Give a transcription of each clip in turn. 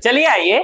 चलिए आइए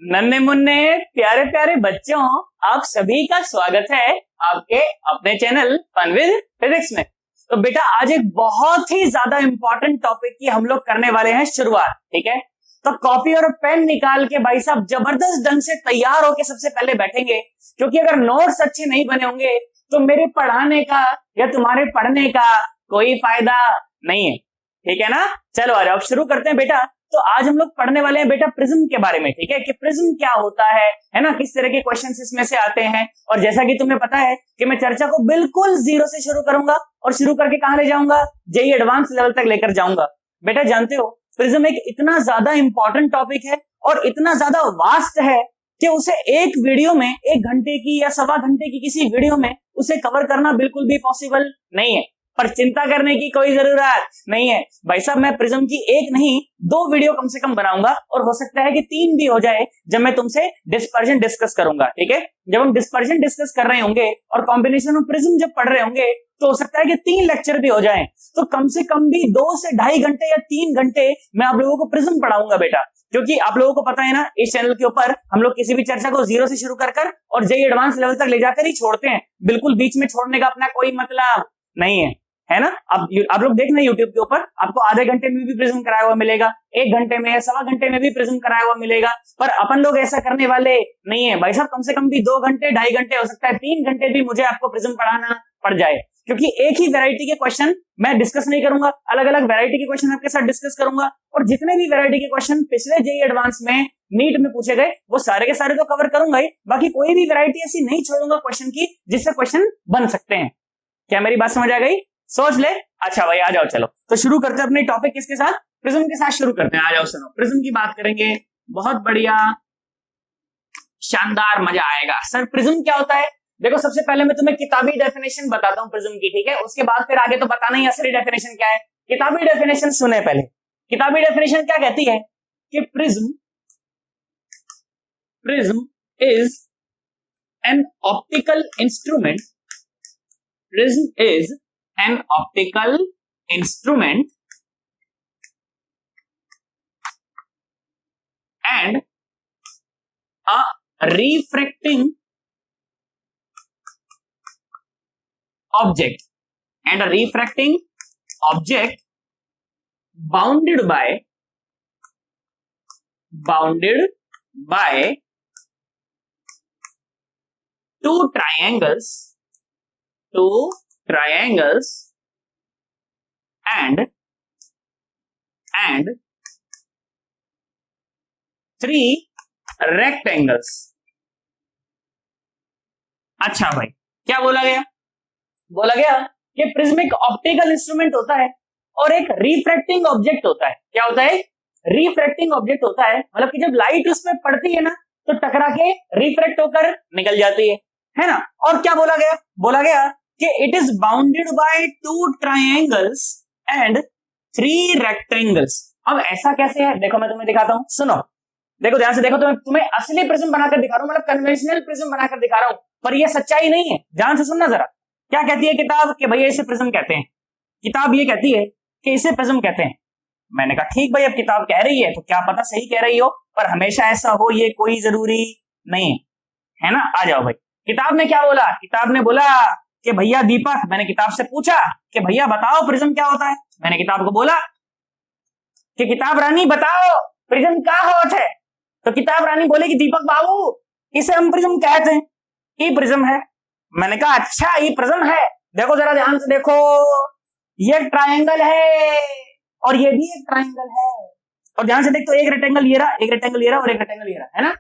नन्हे मुन्ने प्यारे प्यारे बच्चों, आप सभी का स्वागत है आपके अपने चैनल फन विद फिजिक्स में। तो बेटा आज एक बहुत ही ज्यादा इंपॉर्टेंट टॉपिक की हम लोग करने वाले हैं शुरुआत, ठीक है। तो कॉपी और पेन निकाल के भाई साहब जबरदस्त ढंग से तैयार होके सबसे पहले बैठेंगे, क्योंकि अगर नोट्स अच्छे नहीं बने होंगे तो मेरे पढ़ाने का या तुम्हारे पढ़ने का कोई फायदा नहीं है, ठीक है ना। चलो आ जाओ, अब शुरू करते हैं बेटा। तो आज हम लोग पढ़ने वाले हैं बेटा प्रिज्म के बारे में, ठीक है, कि प्रिज्म क्या होता है ना, किस तरह के क्वेश्चंस इसमें से आते हैं। और जैसा कि तुम्हें पता है कि मैं चर्चा को बिल्कुल जीरो से शुरू करूंगा और शुरू करके कहां ले जाऊंगा, जेईई एडवांस लेवल तक लेकर जाऊंगा। बेटा जानते हो प्रिज्म एक इतना ज्यादा इंपॉर्टेंट टॉपिक है और इतना ज्यादा वास्ट है कि उसे एक वीडियो में 1 घंटे की या सवा घंटे की किसी वीडियो में उसे कवर करना बिल्कुल भी पॉसिबल नहीं है। पर चिंता करने की कोई जरूरत नहीं है भाई साहब, मैं प्रिज्म की 1 नहीं 2 वीडियो कम से कम बनाऊंगा और हो सकता है कि 3 भी हो जाए जब मैं तुमसे डिस्पर्जन डिस्कस करूंगा, ठीक है। जब हम डिस्पर्जन डिस्कस कर रहे होंगे और कॉम्बिनेशन ऑफ प्रिज्म जब पढ़ रहे होंगे तो हो सकता है कि 3 लेक्चर भी हो जाएं, तो कम से कम भी 2 से 2.5 घंटे या 3 घंटे मैं आप लोगों को प्रिज्म पढ़ाऊंगा बेटा। क्योंकि आप लोगों को पता है ना, इस चैनल के ऊपर हम लोग किसी भी चर्चा को जीरो से शुरू कर और जेईई एडवांस लेवल तक ले जाकर ही छोड़ते हैं, बिल्कुल बीच में छोड़ने का अपना कोई मतलब नहीं है ना। अब आप लोग देखना यूट्यूब के ऊपर आपको आधे घंटे में भी प्रिज्म कराया हुआ मिलेगा, 1 घंटे में या सवा घंटे में भी प्रिज्म कराया हुआ मिलेगा, पर अपन लोग ऐसा करने वाले नहीं है भाई साहब। कम से कम भी 2 घंटे 2.5 घंटे, हो सकता है 3 घंटे भी मुझे आपको प्रिज्म पढ़ाना पड़ जाए, क्योंकि एक ही वैरायटी के क्वेश्चन मैं डिस्कस नहीं करूंगा, अलग अलग वैरायटी के क्वेश्चन आपके साथ डिस्कस करूंगा। और जितने भी वैरायटी के क्वेश्चन पिछले जेईई एडवांस में नीट में पूछे गए वो सारे के सारे तो कवर करूंगा ही, बाकी कोई भी वैरायटी ऐसी नहीं छोड़ूंगा क्वेश्चन की जिससे क्वेश्चन बन सकते हैं। क्या मेरी बात समझ आ गई? सोच ले। अच्छा भाई आ जाओ, चलो तो शुरू करते हैं अपने टॉपिक किसके साथ, प्रिज्म के साथ शुरू करते हैं। आ जाओ सुनो, प्रिज्म की बात करेंगे, बहुत बढ़िया शानदार मजा आएगा। सर प्रिज्म क्या होता है? देखो सबसे पहले मैं तुम्हें किताबी डेफिनेशन बताता हूं प्रिज्म की, ठीक है। उसके बाद फिर आगे तो बताना ही असली डेफिनेशन क्या है। किताबी डेफिनेशन सुने पहले। किताबी डेफिनेशन क्या कहती है कि prism is an optical instrument, prism is an optical instrument and a refracting object bounded by two triangles and 3 rectangles। अच्छा भाई क्या बोला गया? बोला गया कि प्रिज्म एक ऑप्टिकल इंस्ट्रूमेंट होता है और एक रिफ्रैक्टिंग ऑब्जेक्ट होता है। क्या होता है? रिफ्रैक्टिंग ऑब्जेक्ट होता है, मतलब कि जब लाइट उसमें पड़ती है ना तो टकरा के रिफ्रैक्ट होकर निकल जाती है ना। और क्या बोला गया? बोला गया कि it is bounded by 2 triangles and 3 rectangles. अब ऐसा कैसे है? देखो मैं तुम्हें दिखाता हूं, सुनो, देखो ध्यान से देखो, तुम्हें असली प्रिज्म बनाकर दिखा रहा हूं, मतलब कन्वेंशनल प्रिज्म बनाकर दिखा रहा हूं, पर यह सच्चाई नहीं है। ध्यान से सुनना जरा, क्या कहती है किताब कि भैया इसे प्रिज्म कहते हैं। किताब ये कहती है कि इसे प्रिज्म कहते हैं। मैंने कहा ठीक भाई, अब किताब कह रही है तो क्या पता सही कह रही हो, पर हमेशा ऐसा हो ये कोई जरूरी नहीं है ना। आ जाओ भाई, किताब ने क्या बोला? किताब ने बोला कि भैया दीपक, मैंने किताब से पूछा कि भैया बताओ प्रिज्म क्या होता है। मैंने किताब को बोला कि किताब रानी बताओ प्रिज्म क्या होता है। तो किताब रानी बोले कि दीपक बाबू इसे हम प्रिज्म कहते हैं, ये प्रिज्म है। मैंने कहा अच्छा ये प्रिज्म है, देखो जरा ध्यान से देखो, ये ट्रायंगल है और ये भी एक ट्रायंगल है। और ध्यान से देख तो एक रेक्टेंगल ये रहा, एक रेक्टेंगल ये रहा और एक रेक्टेंगल ये रहा, है ना।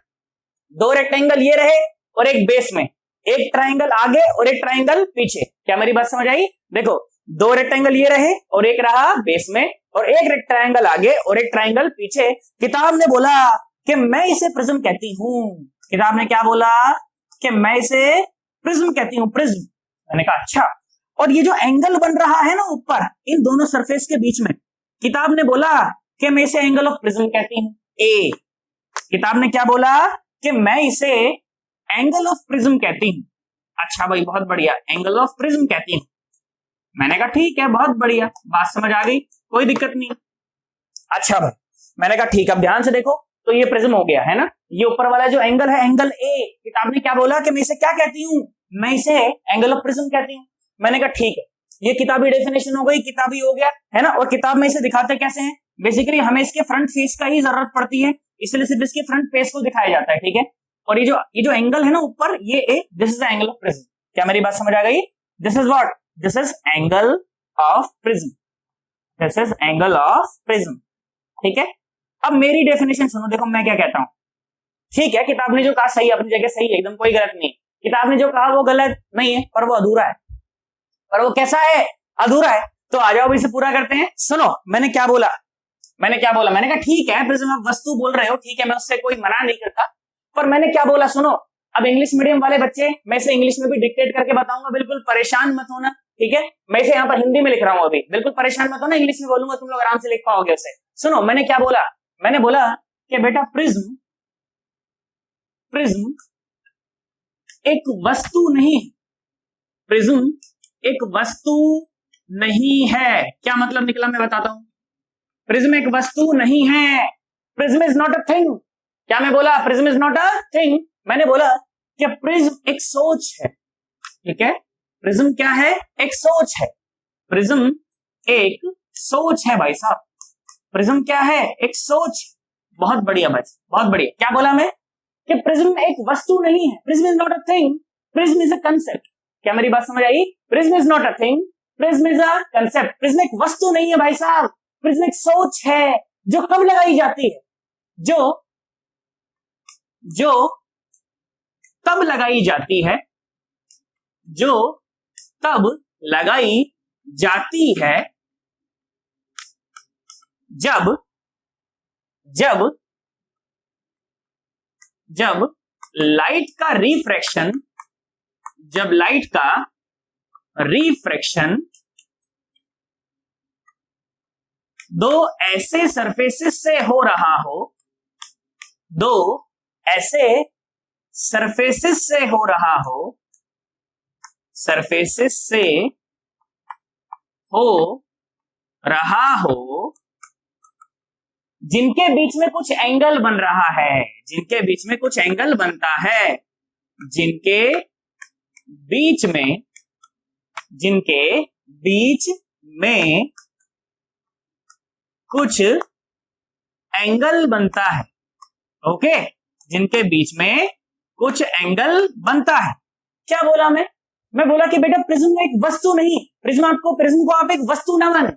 2 रेक्टेंगल ये रहे और एक बेस में, एक ट्रायंगल आगे और एक ट्रायंगल पीछे। क्या मेरी बात समझ आई? देखो 2 रेक्टेंगल ये रहे और एक रहा बेस में और एक ट्रायंगल आगे और एक ट्रायंगल पीछे। किताब ने बोला कि मैं इसे प्रिज्म कहती हूं। किताब ने क्या बोला? कि मैं इसे प्रिज्म कहती हूं, प्रिज्म। मैंने कहा अच्छा, और ये जो एंगल बन रहा है ना ऊपर इन दोनों सरफेस के बीच में, किताब ने बोला कि मैं इसे एंगल ऑफ प्रिज्म कहती हूं, ए। किताब ने क्या बोला? कि मैं इसे एंगल ऑफ प्रिज्म कहती हूं। अच्छा भाई बहुत बढ़िया, एंगल ऑफ प्रिज्म कहती हूं। मैंने कहा ठीक है, बहुत बढ़िया, बात समझ आ गई, कोई दिक्कत नहीं। अच्छा भाई मैंने कहा ठीक, अब ध्यान से देखो, तो ये प्रिज्म हो गया है ना। ये ऊपर वाला जो एंगल है, एंगल ए, किताब ने क्या बोला कि मैं इसे क्या कहती हूँ, मैं इसे एंगल ऑफ प्रिज्म कहती हूँ। मैंने कहा ठीक है, ये किताबी डेफिनेशन हो गई, किताबी हो गया है ना। और किताब में इसे दिखाते कैसे हैं, बेसिकली हमें इसके फ्रंट फेस का ही जरूरत पड़ती है, इसलिए सिर्फ इसके फ्रंट फेस को दिखाया जाता है, ठीक है। और ये जो एंगल है ना ऊपर, ये A, this is the angle of prism. क्या मेरी बात समझ आ गई? This is what, this is angle of prism, this is angle of prism, ठीक है। अब मेरी डेफिनेशन सुनो, देखो मैं क्या कहता हूं। ठीक है, किताब ने जो कहा सही, अपनी जगह सही है, एकदम कोई गलत नहीं। किताब ने जो कहा वो गलत नहीं है, पर वो अधूरा है। पर वो कैसा है? अधूरा है। तो आ जाओ इसे पूरा करते हैं। सुनो मैंने क्या बोला, मैंने कहा ठीक है प्रिज्म आप वस्तु बोल रहे हो, ठीक है, मैं उससे कोई मना नहीं करता, पर मैंने क्या बोला सुनो। अब इंग्लिश मीडियम वाले बच्चे, मैं इसे इंग्लिश में भी डिक्टेट करके बताऊंगा, बिल्कुल परेशान मत होना, ठीक है। मैं इसे यहाँ पर हिंदी में लिख रहा हूँ अभी, बिल्कुल परेशान मत होना, इंग्लिश में बोलूंगा, तुम लोग आराम से लिख पाओगे उसे। सुनो मैंने क्या बोला, मैंने बोला कि बेटा प्रिज्म एक वस्तु नहीं है, प्रिज्म एक वस्तु नहीं है। क्या मतलब निकला मैं बताता हूं। प्रिज्म एक वस्तु नहीं है, prism is not a thing. क्या मैं बोला? Prism is not a thing. मैंने बोला कि प्रिज्म एक सोच है, ठीक है। प्रिज्म क्या है? एक सोच है। प्रिज्म एक सोच है भाई साहब। प्रिज्म क्या है? एक सोच। बहुत बढ़िया भाई, बहुत बढ़िया। क्या बोला मैं? कि प्रिज्म एक वस्तु नहीं है, prism is not a thing, prism is a concept. क्या मेरी बात समझ आई? Prism is not a thing, prism is a concept. Prism एक वस्तु नहीं है भाई साहब, प्रिज्म एक सोच है जो कब लगाई जाती है, जो तब लगाई जाती है, जो तब लगाई जाती है जब लाइट का रिफ्रैक्शन, जब लाइट का रिफ्रैक्शन दो ऐसे सरफेसेस से हो रहा हो, दो ऐसे सरफेसेस से हो रहा हो, सरफेसेस से हो रहा हो, जिनके बीच में कुछ एंगल बन रहा है, जिनके बीच में कुछ एंगल बनता है, जिनके बीच में कुछ एंगल बनता है, ओके, जिनके बीच में कुछ एंगल बनता है। क्या बोला मैं बोला कि बेटा प्रिज्म एक वस्तु नहीं, प्रिज्म को आप एक वस्तु ना माने,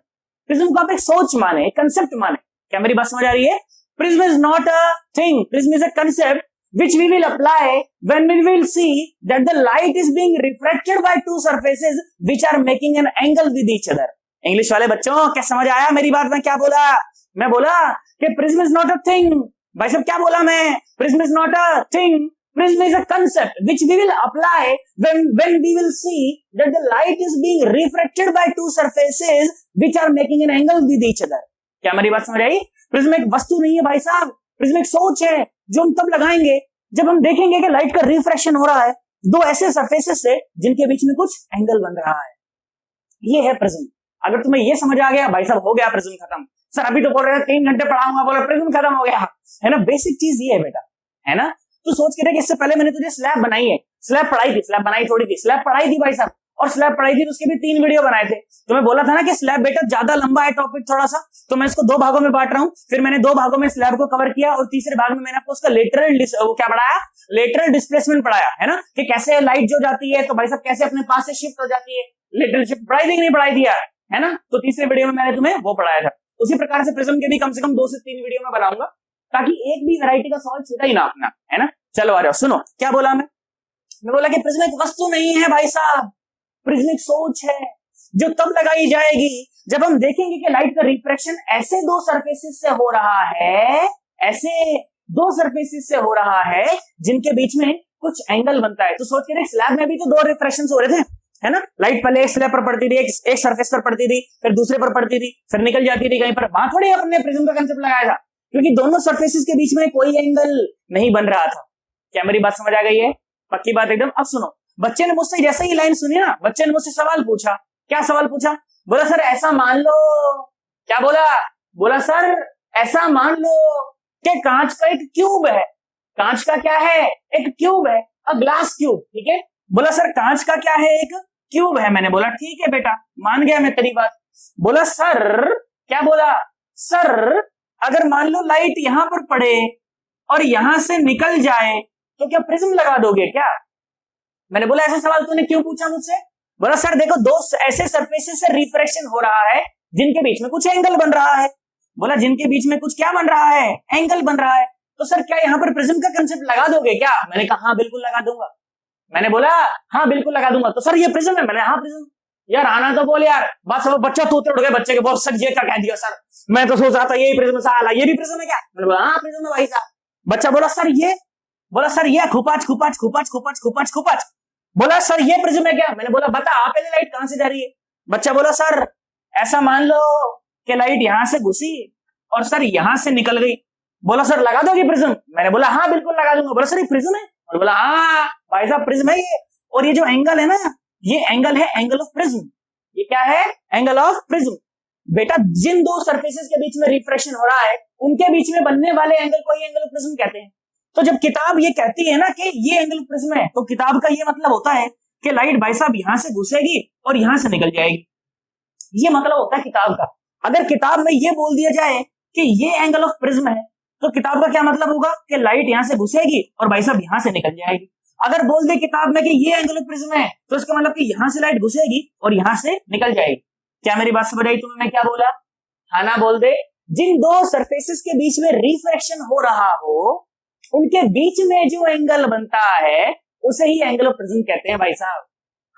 प्रिज्म को आप एक सोच माने, एक कंसेप्ट माने। क्या मेरी बात समझ आ रही है? Prism is not a thing, prism is a concept which we will apply when we will see that the light is being refracted by two surfaces which are making an angle with each other. English वाले बच्चों क्या समझ आया मेरी बात? में क्या बोला? मैं बोला कि prism is not a thing. भाई साहब क्या बोला मैं? Prism is not a thing, prism is a concept which we will apply when we will see that the light is being refracted by two surfaces which are making an angle with each other. क्या मेरी बात समझ आई? Prism एक वस्तु नहीं है भाई साहब, प्रिज्म एक सोच है जो हम तब लगाएंगे जब हम देखेंगे कि लाइट का रिफ्रैक्शन हो रहा है दो ऐसे सरफेसेस से जिनके बीच में कुछ एंगल बन रहा है। ये है प्रिज्म। अगर तुम्हें ये समझ आ गया भाई साहब हो गया प्रिज्म खत्म। सर अभी तो बोल रहे थे 3 घंटे पढ़ाऊंगा, बोले प्रिज्म खत्म हो गया, है ना। बेसिक चीज ये है बेटा, है ना। तू सोच के देख, इससे पहले मैंने तुझे स्लैब बनाई है, स्लैब पढ़ाई थी, स्लैब बनाई थोड़ी थी, स्लैब पढ़ाई थी भाई साहब, और स्लैब पढ़ाई थी तो उसके भी 3 वीडियो बनाए थे। तो मैं बोला था ना कि स्लैब बेटा ज्यादा लंबा है टॉपिक थोड़ा सा, तो मैं इसको 2 भागों में बांट रहा हूं। फिर मैंने 2 भागों में स्लैब को कवर किया और तीसरे भाग में मैंने आपको उसका लेटरल डिस्प्लेसमेंट पढ़ाया, है ना, कि कैसे लाइट जो जाती है तो भाई साहब कैसे अपने पास से शिफ्ट हो जाती है। लेटरल शिफ्ट पढ़ाई थी कि नहीं पढ़ाई दिया, है ना। तो तीसरे वीडियो में मैंने तुम्हें वो पढ़ाया था। उसी प्रकार से प्रिज्म के भी कम से कम 2 से 3 वीडियो में बनाऊंगा ताकि एक भी वैरायटी का सवाल छूटा ही ना अपना, है ना। चलो आ जाओ, सुनो क्या बोला मैं बोला कि प्रिज्म एक वस्तु नहीं है भाई साहब, प्रिज्म एक सोच है जो तब लगाई जाएगी जब हम देखेंगे कि लाइट का रिफ्रैक्शन ऐसे 2 सरफेसेस से हो रहा है, ऐसे 2 सरफेसेस से हो रहा है जिनके बीच में कुछ एंगल बनता है। तो सोच के देख, स्लैब में भी तो 2 रिफ्रैक्शन हो रहे थे, है ना। लाइट पहले एक स्लैब पर पड़ती थी, एक सरफेस पर पड़ती थी, फिर दूसरे पर पड़ती थी, फिर निकल जाती थी कहीं पर। वहां थोड़ी अपने प्रिज्म का कंसेप्ट लगाया था क्योंकि दोनों सरफेसेस के बीच में कोई एंगल नहीं बन रहा था। क्या मेरी बात समझ आ गई है? पक्की बात एकदम। अब सुनो, बच्चे ने मुझसे जैसे ही लाइन सुनी ना, बच्चे ने मुझसे सवाल पूछा। क्या सवाल पूछा? बोला सर ऐसा मान लो। क्या बोला? बोला सर ऐसा मान लो कि कांच का एक क्यूब है। कांच का क्या है? एक क्यूब है, अ ग्लास क्यूब। ठीक है, बोला सर कांच का क्या है? एक क्यूब है। मैंने बोला ठीक है बेटा, मान गया मैं तेरी बात। बोला सर, क्या बोला? सर अगर मान लो लाइट यहां पर पड़े और यहां से निकल जाए तो क्या प्रिज्म लगा दोगे क्या? मैंने बोला ऐसा सवाल तूने क्यों पूछा मुझसे? बोला सर देखो, दो ऐसे सरफेसेस से रिफ्रैक्शन हो रहा है जिनके बीच में कुछ एंगल बन रहा है। बोला जिनके बीच में कुछ क्या बन रहा है? एंगल बन रहा है। तो सर क्या यहाँ पर प्रिज्म का कंसेप्ट लगा दोगे क्या? मैंने कहा हाँ बिल्कुल लगा दूंगा। मैंने बोला हाँ बिल्कुल लगा दूंगा। तो सर ये प्रिज्म है? मैंने हाँ प्रिज्म। यार आना तो बोल यार, बस वो बच्चा तू उड़ गए बच्चे के बहुत सच ये क्या कह दिया सर, मैं तो सोच रहा था यही प्रिज्म साला, ये भी प्रिज्म है क्या? मैंने बोला हाँ प्रिज्म है भाई साहब। बच्चा बोला सर ये, बोला सर ये खुपाच खुपाच खुपाच खुपाच खुपाच खुपाच। बोला सर ये प्रिज्म है क्या? मैंने बोला बता पहले लाइट कहां से जा रही है? बच्चा बोला सर ऐसा मान लो कि लाइट यहां से घुसी और सर यहां से निकल गई। बोला सर लगा दोगे प्रिज्म? मैंने बोला हाँ बिल्कुल लगा दूंगा। बोला सर ये प्रिज्म है? और बोला हाँ भाई साहब प्रिज्म है ये, और ये जो एंगल है ना, ये एंगल है एंगल ऑफ प्रिज्म। ये क्या है? Angle of prism. बेटा जिन दो सरफेसेस के बीच में रिफ्रैक्शन हो रहा है उनके बीच में बनने वाले एंगल को ही एंगल ऑफ प्रिज्म कहते हैं। तो जब किताब ये कहती है ना कि ये एंगल ऑफ प्रिज्म है, तो किताब का ये मतलब होता है कि लाइट भाई साहब यहां से घुसेगी और यहां से निकल जाएगी। ये मतलब होता है किताब का। अगर किताब में ये बोल दिया जाए कि ये एंगल ऑफ प्रिज्म है, तो किताब का क्या मतलब होगा? कि लाइट यहां से घुसेगी और भाई साहब यहां से निकल जाएगी। अगर बोल दे किताब में कि ये एंगल ऑफ प्रिज्म है, तो इसका मतलब कि यहां से लाइट घुसेगी और यहां से निकल जाएगी। क्या मेरी बात समझ आई तुम्हें? मैं क्या बोला? हाँ ना बोल दे। जिन दो सरफेसेस के बीच में रिफ्रैक्शन हो रहा हो उनके बीच में जो एंगल बनता है उसे ही एंगल ऑफ प्रिज्म कहते हैं भाई साहब।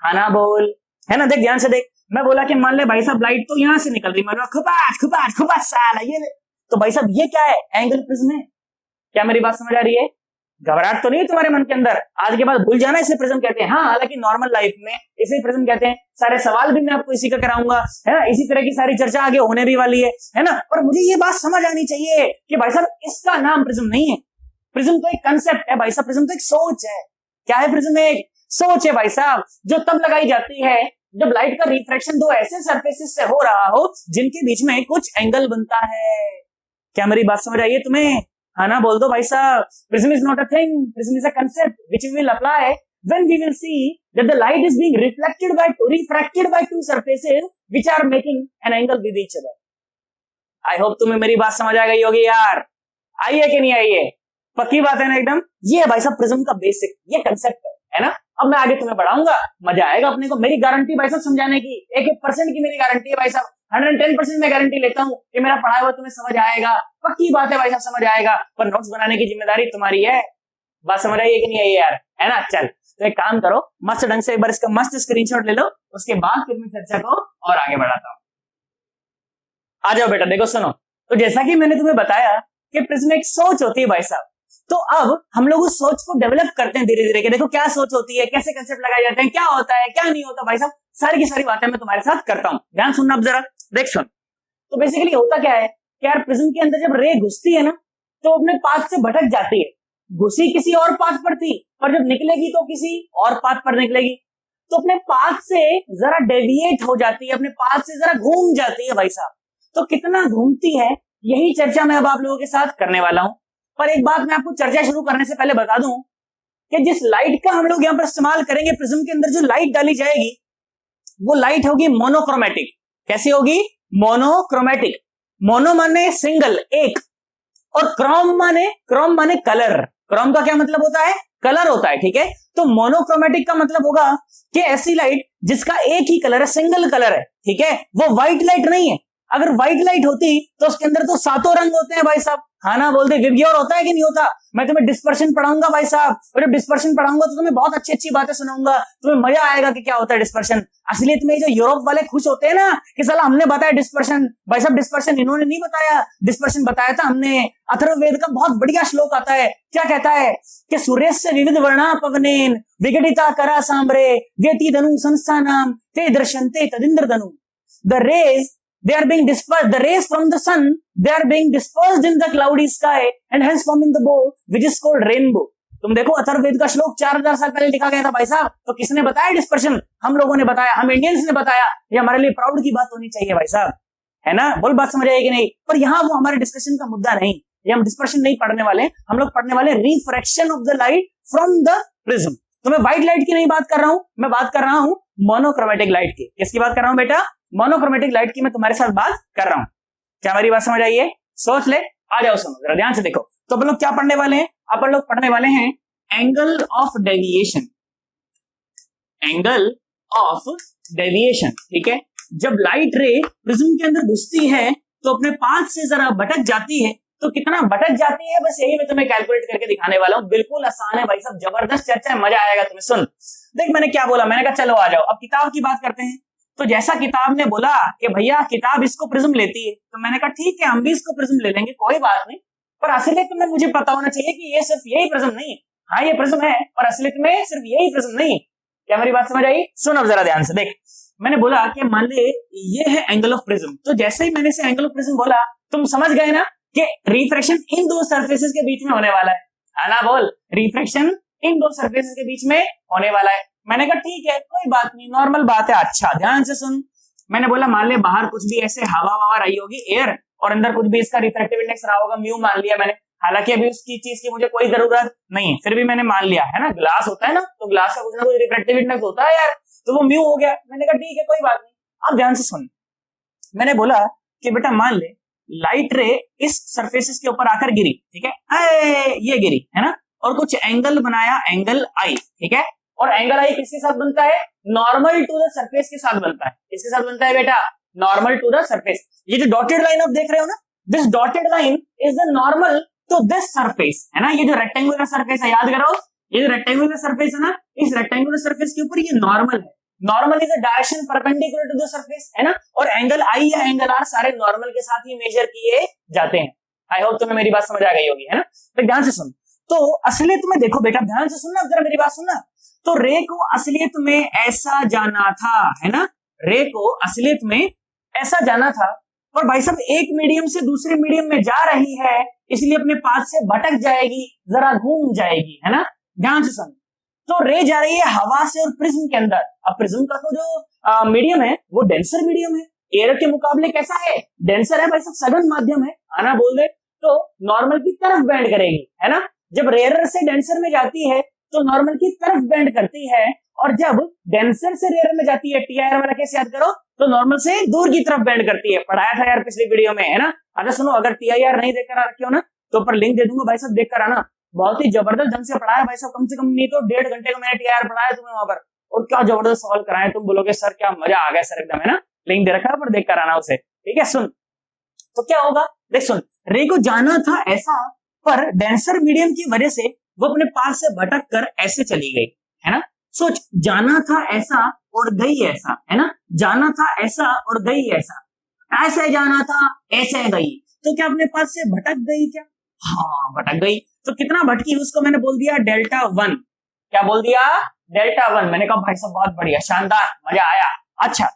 हाँ ना बोल, है ना? देख ध्यान से देख, मैं बोला कि मान ले भाई साहब लाइट तो यहां से निकल रही, मान लो खुपाच खुपाच खुपाच साला ये ले। तो भाई साहब ये क्या है? एंगल ऑफ प्रिज्म है। क्या मेरी बात समझ आ रही है? घबराहट तो नहीं है तुम्हारे मन के अंदर? आज के बाद भूल जाना इसे प्रिज्म कहते हैं। हाँ हालांकि नॉर्मल लाइफ में इसे प्रिज्म कहते हैं। सारे सवाल भी मैं आपको इसी का कराऊंगा, है ना? इसी तरह की सारी चर्चा आगे होने भी वाली है ना? पर मुझे ये बात समझ आनी चाहिए कि भाई साहब इसका नाम प्रिज्म नहीं है। प्रिज्म तो एक कंसेप्ट है भाई साहब, प्रिज्म तो एक सोच है। क्या है प्रिज्म? एक सोच है भाई साहब, जो तब लगाई जाती है जब लाइट का रिफ्रैक्शन दो ऐसे सरफेसेस से हो रहा हो जिनके बीच में कुछ एंगल बनता है। क्या मेरी बात समझ आई है तुम्हें? हाँ ना बोल दो भाई साहब। Prism is not a thing, prism is a concept which we will apply when we will see that the light is being refracted by two surfaces which are making an angle with each other. I hope तुम्हें मेरी बात समझ आ गई होगी यार। आई है कि नहीं आई है? पक्की बात है ना एकदम? ये है भाई साहब प्रिज्म का बेसिक, ये कंसेप्ट है ना? अब मैं आगे तुम्हें बढ़ाऊंगा, मजा आएगा अपने को। मेरी गारंटी भाई साहब समझाने की 1% की मेरी गारंटी है भाई साहब। 110% मैं गारंटी लेता हूँ कि मेरा पढ़ाया हुआ तुम्हें समझ आएगा। पक्की बात है भाई साहब, समझ आएगा। पर नोट्स बनाने की जिम्मेदारी तुम्हारी है। बात समझ आई है कि नहीं आई यार? है ना? चल तो एक काम करो, मस्त ढंग से एक बार इसका मस्त स्क्रीनशॉट ले लो, उसके बाद फिर मैं चर्चा को और आगे बढ़ाता हूँ। आ जाओ बेटा, देखो सुनो। तो जैसा कि मैंने तुम्हें बताया कि प्रिज्म एक सोच होती है भाई साहब, तो अब हम लोग उस सोच को डेवलप करते हैं धीरे धीरे के। देखो क्या सोच होती है, कैसे कंसेप्ट लगाए जाते हैं, क्या होता है क्या नहीं होता भाई साहब, सारी की सारी बातें मैं तुम्हारे साथ करता हूँ। ध्यान सुनना अब जरा, देख सुन। तो बेसिकली होता क्या है कि यार प्रिज्म के अंदर जब रे घुसती है ना तो अपने पाथ से भटक जाती है। घुसी किसी और पाथ पर थी, पर जब निकलेगी तो किसी और पाथ पर निकलेगी, तो अपने पाथ से जरा डेविएट हो जाती है, अपने पाथ से जरा घूम जाती है भाई साहब। तो कितना घूमती है यही चर्चा मैं अब आप लोगों के साथ करने वाला हूं। पर एक बात मैं आपको चर्चा शुरू करने से पहले बता दूं कि जिस लाइट का हम लोग यहां पर इस्तेमाल करेंगे, प्रिज्म के अंदर जो लाइट डाली जाएगी वो लाइट होगी मोनोक्रोमेटिक। कैसी होगी? मोनोक्रोमेटिक। मोनो माने सिंगल, एक, और क्रोम माने कलर। क्रोम का क्या मतलब होता है? कलर होता है, ठीक है? तो मोनोक्रोमेटिक का मतलब होगा कि ऐसी लाइट जिसका एक ही कलर है, सिंगल कलर है, ठीक है? वो व्हाइट लाइट नहीं है। अगर व्हाइट लाइट होती तो उसके अंदर तो सातों रंग होते हैं भाई साहब। हाँ ना बोलते? विबग्योर होता है कि नहीं होता? मैं तुम्हें डिस्पर्शन पढ़ाऊंगा भाई साहब, और जब डिस्पर्शन पढ़ाऊंगा तो तुम्हें बहुत अच्छी अच्छी बातें सुनाऊंगा, तुम्हें मजा आएगा कि क्या होता है डिस्पर्शन। असलियत में जो यूरोप वाले खुश होते हैं ना कि साला हमने बताया डिस्पर्शन, भाई साहब डिस्पर्शन इन्होंने नहीं बताया, डिस्पर्शन बताया था हमने। अथर्ववेद का बहुत बढ़िया श्लोक आता है, क्या कहता है कि सूर्यस्य विविध वर्णा पवनेन विघटिता करा सांब्रे व्यति धनु संस्थानाम ते दृश्यन्ते तदिंद्र धनु। The rays they are being dispersed, the rays from the sun they are being dispersed in the cloudy sky and hence forming the bow which is called rainbow. तुम देखो अथर्ववेद का श्लोक 4000 साल पहले लिखा गया था भाई साहब। तो किसने बताया डिस्पर्शन? हम लोगों ने बताया, हम इंडियंस ने बताया। ये हमारे लिए प्राउड की बात होनी चाहिए भाई साहब, है ना? बोल बात समझ आई कि नहीं? पर यहाँ वो हमारे डिस्कशन का मुद्दा नहीं। ये हम डिस्पर्शन नहीं पढ़ने वाले, हम लोग पढ़ने वाले refraction of the light from the prism. तो मैं व्हाइट लाइट की नहीं बात कर रहा हूं, मैं बात कर रहा हूं मोनोक्रोमेटिक लाइट की। किसकी बात कर रहा हूं बेटा? मोनोक्रोमेटिक लाइट की मैं तुम्हारे साथ बात कर रहा हूं। क्या मेरी बात समझ आई है? सोच ले, आ जाओ, सुनो जरा ध्यान से देखो। तो अपन लोग क्या पढ़ने वाले हैं? अपन लोग पढ़ने वाले हैं angle of deviation, angle of deviation. ठीक है, जब लाइट रे प्रिज्म के अंदर घुसती है तो अपने पाथ से जरा भटक जाती है, तो कितना भटक जाती है बस यही मैं तुम्हें कैलकुलेट करके दिखाने वाला हूं। बिल्कुल आसान है भाई साहब, जबरदस्त चर्चा है, मजा आएगा तुम्हें। सुन देख, मैंने क्या बोला, मैंने कहा चलो आ जाओ अब किताब की बात करते हैं। तो जैसा किताब ने बोला कि भैया किताब इसको प्रिज्म लेती है, तो मैंने कहा ठीक है हम भी इसको प्रिज्म ले लेंगे, कोई बात नहीं। पर असलियत में मुझे पता होना चाहिए कि ये सिर्फ यही प्रिज्म नहीं, हाँ ये प्रिज्म है और असलियत में सिर्फ यही प्रिज्म नहीं। क्या मेरी बात समझ आई? सुन अब जरा ध्यान से देख, मैंने बोला कि मान ले ये है एंगल ऑफ प्रिज्म, तो जैसे ही मैंने से एंगल ऑफ प्रिज्म बोला तुम समझ गए ना कि रिफ्रैक्शन इन दो सरफेसेस के बीच में होने वाला है ना? बोल, रिफ्रैक्शन इन दो सरफेसेस के बीच में होने वाला है। मैंने कहा ठीक है कोई बात नहीं, नॉर्मल बात है। अच्छा ध्यान से सुन, मैंने बोला मान ले बाहर कुछ भी ऐसे हवा ववा रही होगी, एयर, और अंदर कुछ भी इसका रिफ्रैक्टिव इंडेक्स रहा होगा, म्यू मान लिया मैंने। हालांकि अभी उसकी चीज की मुझे कोई जरूरत नहीं है, फिर भी मैंने मान लिया है ना। ग्लास होता है ना, तो ग्लास का कुछ ना कुछ रिफ्रैक्टिव इंडेक्स होता है यार, तो वो म्यू हो गया। मैंने कहा ठीक है कोई बात नहीं। अब ध्यान से सुन, मैंने बोला कि बेटा मान ले लाइट रे इस सरफेसेस के ऊपर आकर गिरी, ठीक है, ये गिरी है ना, और कुछ एंगल बनाया, एंगल आई, ठीक है। और एंगल आई किसके साथ बनता है? नॉर्मल टू द सरफेस के साथ बनता है। किसके साथ बनता है बेटा? Normal to the surface. ये जो डॉटेड लाइन आप देख रहे हो ना, this dotted line is the normal to this surface, है ना। ये जो रेक्टेंगुलर सरफेस है, याद करो, ये जो रेक्टेंगुलर सरफेस है ना, इस रेक्टेंगुलर सरफेस के ऊपर ये नॉर्मल है। Normal is a direction perpendicular to the surface, है ना। और एंगल आई या एंगल आर सारे नॉर्मल के साथ ही मेजर किए जाते हैं। आई होप तुम्हें मेरी बात समझ आ गई होगी, है ना। तो ध्यान से सुन, तो असलियत में देखो बेटा, ध्यान से सुनना जरा मेरी बात सुनना। तो रे को असलियत में ऐसा जाना था, है ना, रे को असलियत में ऐसा जाना था, और भाई साहब एक मीडियम से दूसरे मीडियम में जा रही है, इसलिए अपने पास से भटक जाएगी, जरा घूम जाएगी, है ना। ध्यान से सुन, तो रे जा रही है हवा से और प्रिज्म के अंदर। अब प्रिज्म का तो जो मीडियम है वो डेंसर मीडियम है, एयर के मुकाबले कैसा है? डेंसर है भाई साहब, सघन माध्यम है, आना बोल दे तो नॉर्मल की तरफ बेंड करेगी, है ना। जब रेयर से डेंसर में जाती है तो नॉर्मल की तरफ बेंड करती है, और जब डेंसर से रेयर में जाती है, टीआईआर वाला केस याद करो, तो नॉर्मल से दूर की तरफ बेंड करती है। पढ़ाया था यार पिछली वीडियो में, है ना। अच्छा सुनो, अगर टीआईआर नहीं देखकर आ रखे हो ना तो ऊपर लिंक दे दूंगा भाई साहब, देख कर आना। बहुत ही जबरदस्त ढंग से पढ़ाया भाई साहब, कम से कम नहीं तो 1.5 घंटे का मैंने टीआईआर पढ़ाया तुम्हें वहां पर, और क्या जबरदस्त सवाल कराए। तुम बोलोगे सर क्या मजा आ गया सर एकदम, है ना। लिंक दे रखा है पर देख कर आना उसे, ठीक है। सुन, तो क्या होगा देख सुन, रे को जाना था ऐसा, पर डेंसर मीडियम की वजह से वो अपने पास से भटक कर ऐसे चली गई, है ना। सोच, जाना था ऐसा और गई ऐसा, है ना। जाना था ऐसा और गई ऐसा, ऐसे जाना था ऐसे गई, तो क्या अपने पास से भटक गई क्या? हाँ भटक गई। तो कितना भटकी उसको मैंने बोल दिया Δ1। क्या बोल दिया? Δ1। मैंने कहा भाई साहब बहुत बढ़िया, शानदार, मजा आया। अच्छा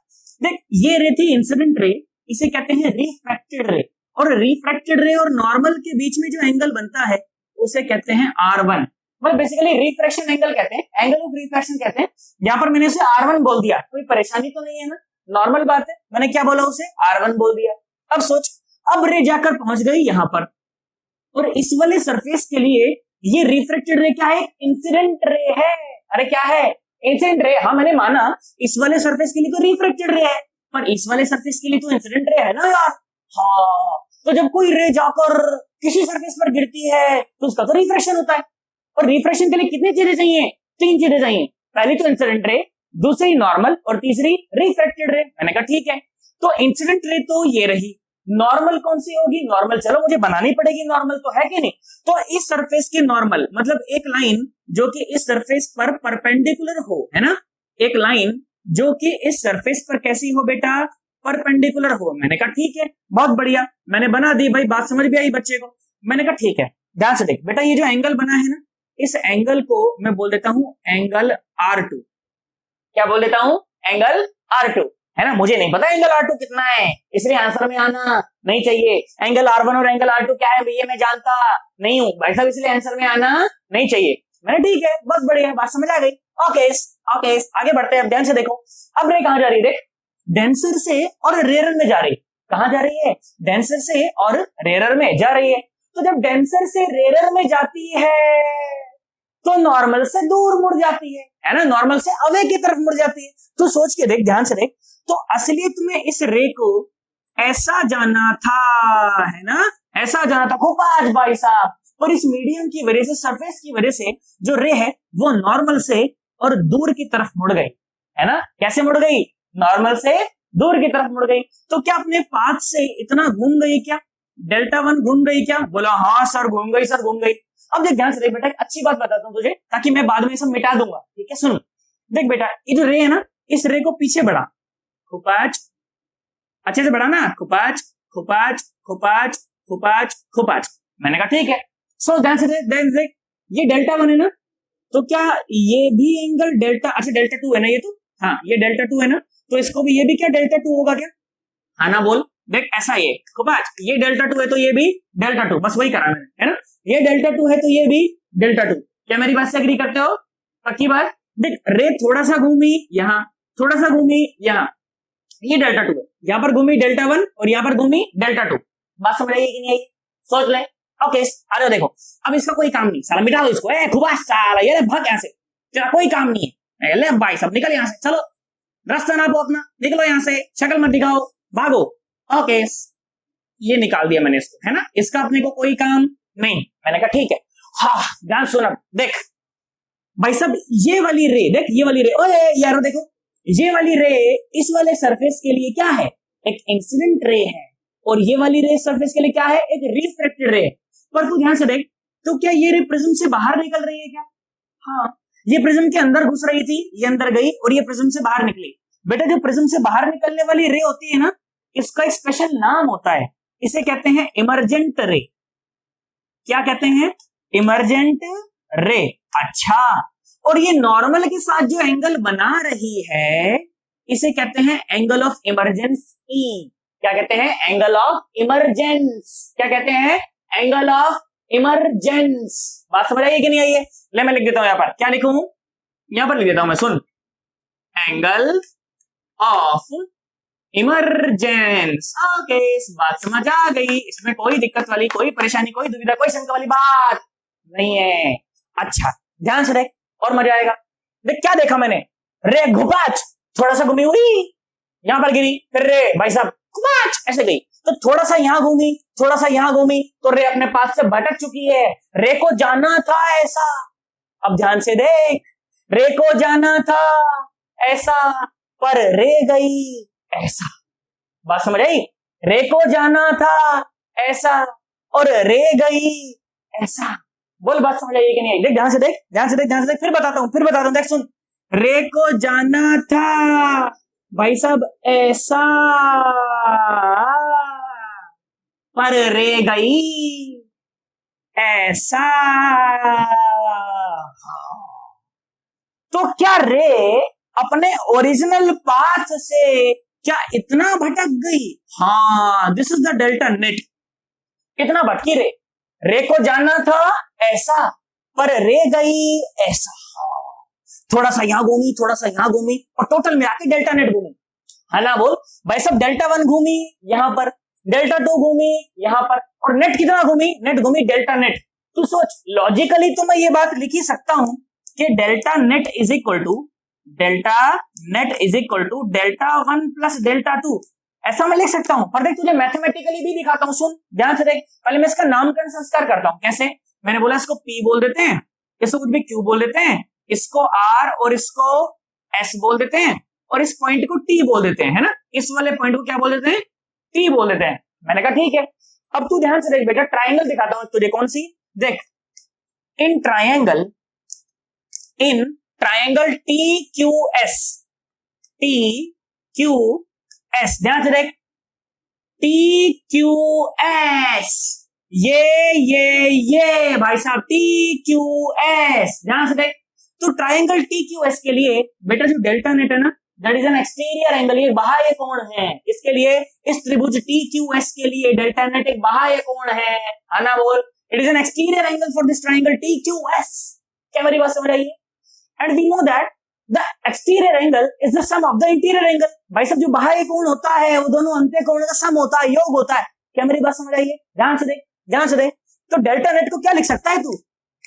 देख, ये रे थी इंसिडेंट रे, इसे कहते हैं रिफ्रैक्टेड रे, और रिफ्रैक्टेड रे और नॉर्मल के बीच में जो एंगल बनता है उसे कहते हैं R1। मतलब बेसिकली रिफ्रैक्शन एंगल कहते हैं, एंगल ऑफ रिफ्रैक्शन कहते हैं। यहाँ पर मैंने उसे R1 बोल दिया, कोई परेशानी तो नहीं है ना, नॉर्मल बात है। मैंने क्या बोला उसे? R1 बोल दिया। अब सोच, अब रे जाकर पहुंच गई यहां पर, और इस वाले सरफेस के लिए ये रिफ्रैक्टेड रे क्या है? इंसिडेंट रे है। अरे क्या है? Incident ray. हाँ मैंने माना इस वाले सरफेस के लिए तो रिफ्रैक्टेड रे है, पर इस वाले सरफेस के लिए तो इंसिडेंट रे है ना यार। हाँ, तो जब कोई रे जाकर किसी सरफेस पर गिरती है तो उसका तो रिफ्रैक्शन होता है, और रिफ्रैक्शन के लिए कितनी चीजें चाहिए? 3 चीजें चाहिए। पहली तो इंसिडेंट रे, दूसरी नॉर्मल, और तीसरी रिफ्रैक्टेड रे। मैंने कहा ठीक है, तो इंसिडेंट रे तो ये रही, नॉर्मल कौन सी होगी? नॉर्मल, चलो मुझे बनानी पड़ेगी नॉर्मल, तो है कि नहीं। तो इस सरफेस की नॉर्मल मतलब एक लाइन जो कि इस सरफेस पर परपेंडिकुलर हो, है ना, एक लाइन जो कि इस सरफेस पर कैसी हो बेटा? परपेंडिकुलर हो। मैंने कहा ठीक है, बहुत बढ़िया, मैंने बना दी भाई, बात समझ भी आई बच्चे को। मैंने कहा ठीक है, ध्यान से देख बेटा, ये जो एंगल बना है ना, इस एंगल को मैं बोल देता हूं एंगल R2। क्या बोल देता हूं? एंगल R2, है ना। मुझे नहीं पता एंगल R2 कितना है, इसलिए आंसर में आना नहीं चाहिए। एंगल R1 और एंगल R2 क्या है भैया, मैं जानता नहीं हूं भाई साहब, इसलिए आंसर में आना नहीं चाहिए। मैंने ठीक है, बहुत बढ़िया, बात समझ आ गई। ओके ओके, आगे बढ़ते हैं। अब ध्यान से देखो, अब रे कहां जा रही है? देख, डेंसर से और रेयर में जा रही। कहां जा रही है? डेंसर से और रेयर में जा रही है। तो जब डेंसर से रेयर में जाती है तो नॉर्मल से दूर मुड़ जाती है ना, नॉर्मल से अवे की तरफ मुड़ जाती है। तो सोच के देख, ध्यान से देख, तो असलियत में इस रे को ऐसा जाना था, है ना, ऐसा जाना था खूब आज भाई साहब, और इस मीडियम की वजह से, सरफेस की वजह से जो रे है वो नॉर्मल से और दूर की तरफ मुड़ गई, है ना। कैसे मुड़ गई? नॉर्मल से दूर की तरफ मुड़ गई। तो क्या अपने पाथ से इतना घूम गई क्या? डेल्टा वन घूम गई क्या? बोला हाँ सर घूम गई, सर घूम गई। अब देख ध्यान से देख बेटा, अच्छी बात बताता हूं तुझे ताकि मैं बाद में सब मिटा दूंगा, ठीक है। सुन देख बेटा, ये जो रे है ना, इस रे को पीछे बढ़ा, खुपाच, अच्छे से बढ़ा ना, खुपाच खुपाच खुपाच खुपाच खुपाच। मैंने कहा ठीक है। सो ध्यान से देख, ये डेल्टा वन है ना, तो क्या ये भी एंगल डेल्टा, अच्छा डेल्टा टू है ना ये, तो हाँ ये डेल्टा टू है ना, तो इसको भी, ये भी क्या डेल्टा टू होगा क्या? हाँ ना बोल। देख ऐसा, ये खुपाच, ये डेल्टा टू है तो ये भी डेल्टा टू, बस वही करा मैंने, है ना। ये डेल्टा टू है तो ये भी डेल्टा टू। क्या मेरी बात से एग्री करते हो? पक्की बात। देख रे थोड़ा सा घूमी यहाँ, थोड़ा सा घूमी यहाँ, ये डेल्टा टू है, यहाँ पर घूमी डेल्टा वन और यहाँ पर घूमी डेल्टा टू। बात समझ आई कि नहीं आई? सोच ले। ओके आ जाओ, देखो अब इसका कोई काम नहीं, साला मिटा दो इसको, खुबास साला, ये भाग यहाँ से, तेरा कोई काम नहीं है, ले भाई सब निकल यहाँ से, चलो रास्ता नापो अपना, निकलो यहाँ से, शक्ल मत दिखाओ, भागो। ओके ये निकाल दिया मैंने इसको, है ना, इसका अपने को कोई काम नहीं। मैंने कहा ठीक है। हाँ ध्यान सुना, देख भाई सब, ये वाली रे देख, ये वाली रे, ओए यारो देखो, ये वाली रे इस वाले सरफेस के लिए क्या है? एक इंसिडेंट रे है, और ये वाली रे सरफेस के लिए क्या है? एक रिफ्लेक्टेड रे। पर तू ध्यान से देख, तो क्या ये रे प्रिज्म से बाहर निकल रही है क्या? हाँ, ये प्रिज्म के अंदर घुस रही थी, ये अंदर गई और ये प्रिज्म से बाहर निकली। बेटा जो प्रिज्म से बाहर निकलने वाली रे होती है ना, इसका एक स्पेशल नाम होता है, इसे कहते हैं इमरजेंट रे। क्या कहते हैं? Emergent ray. अच्छा, और ये नॉर्मल के साथ जो एंगल बना रही है इसे कहते हैं एंगल ऑफ इमरजेंसी। क्या कहते हैं? Angle of emergence. क्या कहते हैं? Angle of emergence. बात समझ आई कि नहीं आई है? ले मैं लिख देता हूं यहां पर, क्या लिखूं? यहां पर लिख देता हूं मैं, सुन, एंगल ऑफ इमरजेंस। ओके बात समझ आ गई, इसमें कोई दिक्कत वाली, कोई परेशानी, कोई दुविधा, कोई शंका वाली बात नहीं है। अच्छा ध्यान से देख और मजा आएगा। देख क्या देखा मैंने, रे घुपाच, थोड़ा सा घूमी हुई, यहां पर गिरी, फिर रे भाई साहब घुपाच ऐसे गई, तो थोड़ा सा यहां घूमी, थोड़ा सा यहां घूमी, तो रे अपने पास से भटक चुकी है। रे को जाना था ऐसा, अब ध्यान से देख, रे को जाना था ऐसा पर रे गई ऐसा। बात समझ आई? रे को जाना था ऐसा और रे गई ऐसा। बोल बात समझ आई कि नहीं आई? देख ध्यान से देख, ध्यान से देख, ध्यान से देख, फिर बताता हूं, देख सुन, रे को जाना था भाई साहब ऐसा पर रे गई ऐसा। तो क्या रे अपने ओरिजिनल पाथ से क्या इतना भटक गई? हाँ, this is the delta net. कितना भटकी रे? रे को जाना था ऐसा पर रे गई ऐसा। थोड़ा सा यहां घूमी, थोड़ा सा यहां घूमी, और टोटल मिला के डेल्टा नेट घूमी, है ना। बोल भाई सब, डेल्टा वन घूमी यहां पर, डेल्टा टू घूमी यहां पर, और नेट कितना घूमी? नेट घूमी डेल्टा नेट। तू सोच, लॉजिकली तो मैं ये बात लिख ही सकता हूं कि delta net is equal to delta one plus delta two, ऐसा मैं लिख सकता हूं। पर देख तुझे मैथमेटिकली भी दिखाता हूं, सुन ध्यान से देख। पहले मैं इसका नामकरण संस्कार करता हूं। कैसे? मैंने बोला इसको P बोल देते हैं, इसको कुछ भी Q बोल देते हैं, इसको R और इसको S बोल देते हैं, और इस पॉइंट को T बोल देते हैं, है ना। इस वाले पॉइंट को क्या बोल देते हैं? T बोल देते हैं। मैंने कहा ठीक है। अब तू ध्यान से देख बेटा, ट्राइंगल दिखाता हूं तुझे, कौन सी? देख, इन ट्राइंगल TQS, TQS, ध्यान से देख, TQS, ये भाई साहब TQS, ध्यान से देख। तो ट्राइंगल TQS के लिए बेटा जो डेल्टा नेट है ना, that is an exterior angle, ये बाह्य कोण है। इसके लिए इस त्रिभुज TQS के लिए डेल्टा नेट एक बाह्य कोण है ना। बोल, it is an exterior angle for this triangle TQS। क्या मेरी बात समझ आई है? And we know that the exterior angle is the sum of the interior angle. भाई सब जो बाह्य कोण होता है वो दोनों अंत्य कोण का सम होता है, योग होता है। क्या मेरी बात समझ आई है? ध्यान से देख, ध्यान से देख। तो डेल्टा नेट को क्या लिख सकता है तू?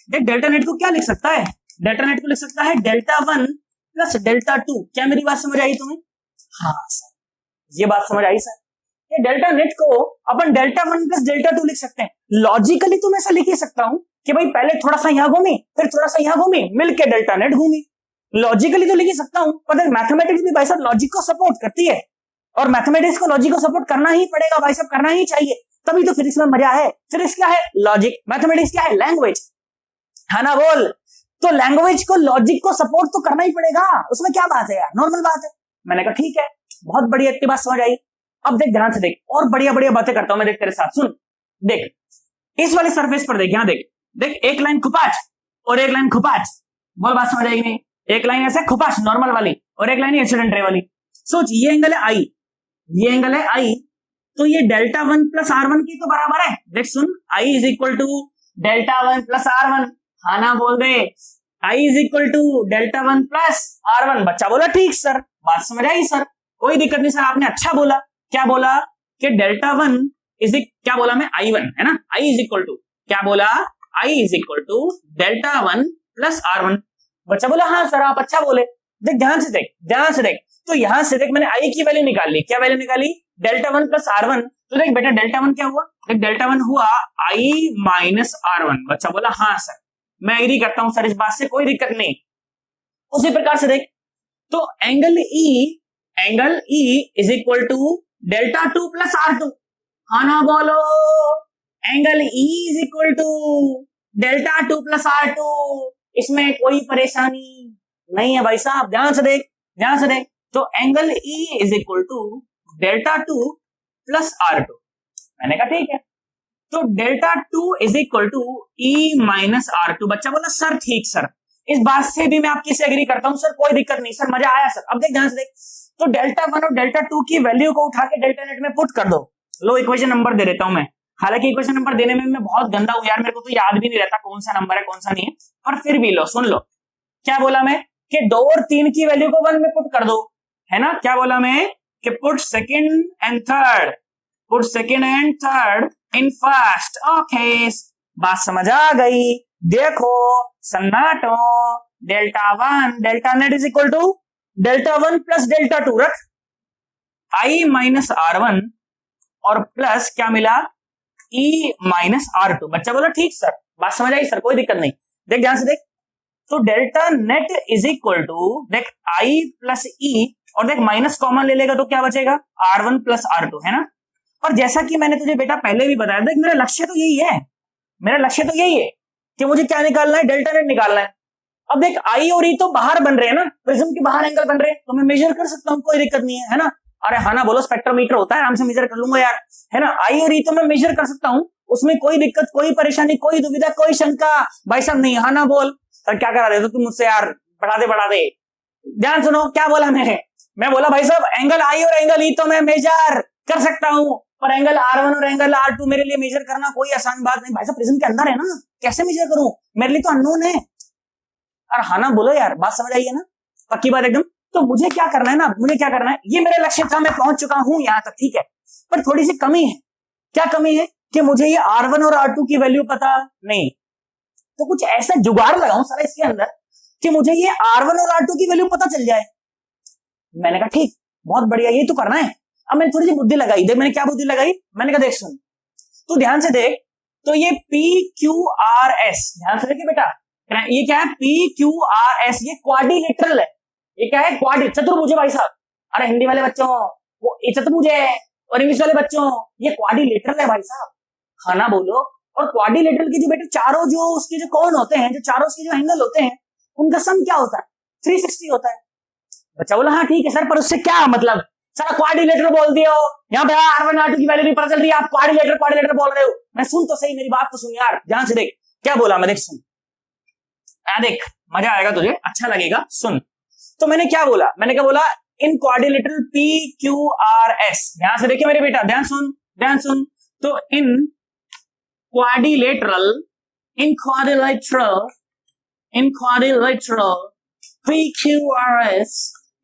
देख डेल्टा नेट को क्या लिख सकता है? डेल्टा नेट को लिख सकता है डेल्टा 1 प्लस डेल्टा 2। क्या मेरी बात समझ आई तुम्हें? हाँ सर, ये बात समझ आई सर। ये डेल्टा नेट को अपन डेल्टा 1 प्लस डेल्टा 2 लिख सकते हैं। लॉजिकली तो मैं ऐसा लिख ही सकता हूं कि भाई पहले थोड़ा सा यहां घूमी, फिर थोड़ा सा यहां घूमी, मिलके डेल्टा नेट घूमी। लॉजिकली तो लिख ही सकता हूं, पर मैथमेटिक्स भी भाई साहब लॉजिक को सपोर्ट करती है, और मैथमेटिक्स को लॉजिक को सपोर्ट करना ही पड़ेगा भाई साहब, करना ही चाहिए, तभी तो फिजिक्स में मजा है। फिजिक्स क्या है? लॉजिक। मैथमेटिक्स क्या है? लैंग्वेज, है ना बोल। तो लैंग्वेज को लॉजिक को सपोर्ट तो करना ही पड़ेगा, उसमें क्या बात है यार, नॉर्मल बात है। मैंने कहा ठीक है, बहुत बढ़िया, इतनी बात समझ आई। अब देख ध्यान से देख, और बढ़िया बढ़िया बातें करता हूं मैं, देख तेरे साथ। सुन, देख इस वाले सरफेस पर देख, यहां देख, देख एक लाइन खुपाच और एक लाइन खुपाच। बोल बात समझ आएगी नहीं? एक लाइन ऐसे खुपाच नॉर्मल वाली, और एक लाइन एक्सीडेंट रे वाली। सोच, ये एंगल है आई, ये एंगल है आई, तो ये डेल्टा 1 प्लस R1 की तो बराबर है। देख सुन, I is equal to delta 1 plus R1। हाँ ना बोल दे, I is equal to delta 1 plus R1। बच्चा बोला ठीक सर, बात समझ आई सर, कोई दिक्कत नहीं सर, आपने अच्छा बोला। क्या बोला कि डेल्टा 1 इज, क्या बोला मैं, I1 है ना, आई इज इक्वल टू, क्या बोला, I is equal to delta 1 plus R1। बच्चा बोला हाँ सर आप अच्छा बोले। देख ध्यान से देख, ध्यान से देख, तो यहां से देख मैंने आई की वैल्यू निकाल ली। क्या वैल्यू निकाली? Delta 1 plus R1। तो देख बेटा डेल्टा 1 क्या हुआ? देख डेल्टा 1 हुआ आई माइनस R1। बच्चा बोला हाँ सर, मैं एग्री करता हूं सर, इस बात से कोई दिक्कत नहीं। उसी प्रकार से देख, तो angle E is equal to delta 2 plus R2। हाँ ना बोलो, angle E is equal to delta 2 plus R2। इसमें कोई परेशानी नहीं है भाई साहब, ध्यान से देख, ध्यान से देख। तो angle E is equal to delta 2 plus R2। मैंने कहा ठीक है, तो delta 2 is equal to E minus R2। बच्चा बोला सर ठीक सर, इस बात से भी मैं आपकी से एग्री करता हूं सर, कोई दिक्कत नहीं सर, मजा आया सर। अब देख ध्यान से देख, तो डेल्टा 1 और डेल्टा 2 की वैल्यू को उठा के डेल्टा नेट में पुट कर दो। लो इक्वेशन नंबर दे देता हूं मैं, हालांकि इक्वेशन नंबर देने में मैं बहुत गंदा हूं यार, मेरे को तो याद भी नहीं रहता कौन सा नंबर है कौन सा नहीं है, पर फिर भी लो सुन लो। क्या बोला मैं कि 2 और 3 की वैल्यू को 1 में पुट कर दो, है ना। क्या बोला मैं कि put second and third, put second and third in first. Okay, बात समझ आ गई। देखो सन्नाटो, delta 1 delta net is equal to delta 1 plus delta 2 रख, आई माइनस R1 और प्लस क्या मिला, E माइनस R2। बच्चा बोला ठीक सर, बात समझ आई सर, कोई दिक्कत नहीं। देख ध्यान से देख, तो delta net is equal to, देख I प्लस E, और देख माइनस कॉमन ले लेगा तो क्या बचेगा, R1 प्लस R2, है ना। और जैसा कि मैंने तुझे बेटा पहले भी बताया, देख मेरा लक्ष्य तो यही है, मेरा लक्ष्य तो यही है कि मुझे क्या निकालना है, डेल्टा नेट निकालना है। अब देख आई और ई तो बाहर बन रहे हैं ना, प्रिज्म के बाहर एंगल बन रहे हैं, तो मैं मेजर कर सकता हूं, कोई दिक्कत नहीं है ना। अरे हाँ ना बोलो, स्पेक्ट्रोमीटर होता है, आराम से मेजर कर लूंगा यार, है ना। आई और ई तो मैं मेजर कर सकता हूं, उसमें कोई दिक्कत, कोई परेशानी, कोई दुविधा, कोई शंका भाई साहब नहीं। हाँ ना बोल, सर क्या करा रहे हो तुम मुझसे यार, बढ़ा दे। ध्यान सुनो, क्या बोला मैं बोला भाई साहब एंगल आई और एंगल ई तो मैं मेजर कर सकता हूं, पर एंगल R1 और एंगल R2 मेरे लिए मेजर करना कोई आसान बात नहीं। भाई साहब प्रिज्म के अंदर है ना, कैसे मेजर करूं, मेरे लिए तो अननोन है। और हाँ ना बोलो यार, बात समझ आई है ना, पक्की बात एकदम। तो मुझे क्या करना है ना, मुझे क्या करना है, ये मेरा लक्ष्य था, मैं पहुंच चुका हूं यहां तक, ठीक है। पर थोड़ी सी कमी है। क्या कमी है कि मुझे ये R1 और R2 की वैल्यू पता नहीं, तो कुछ ऐसा जुगाड़ लगाऊं सारा इसके अंदर कि मुझे ये R1 और R2 की वैल्यू पता चल जाए। मैंने कहा ठीक, बहुत बढ़िया, ये तो करना है। अब मैंने थोड़ी सी बुद्धि लगाई, देख मैंने क्या बुद्धि लगाई, मैंने कहा देख सुन, तो ध्यान से देख, तो ये PQRS, ध्यान से देखिए बेटा, ये क्या है, PQRS, ये क्वाड्रिलेटरल है। ये क्या है, चतुर्भुज भाई साहब। अरे हिंदी वाले बच्चों वो ये चतुर्भुज है, और इंग्लिश वाले बच्चों ये क्वाड्रिलेटरल है भाई साहब, खाना बोलो। और क्वाड्रिलेटरल की जो बेटा चारों जो उसके जो कोण होते हैं, जो चारों उसके जो एंगल होते हैं, उनका सम क्या होता है, 360 होता है। बच्चा बोला हाँ ठीक है सर, पर उससे क्या मतलब, सारा क्वाड्रिलेटरल बोल दिया हो, यहाँ पे R1 R2 की वैल्यू नहीं पता चल रही है, आप क्वाड्रिलेटरल बोल रहे हो। मैं सुन तो सही, मेरी बात तो सुन यार, ध्यान से देख क्या बोला मैं, देख सुन, देख मजा आएगा तुझे, अच्छा लगेगा, सुन। तो मैंने क्या बोला, मैंने क्या बोला, इन क्वाड्रिलेटरल PQRS, ध्यान से देखिए मेरे बेटा, ध्यान सुन, ध्यान सुन। तो इन quadrilateral PQRS,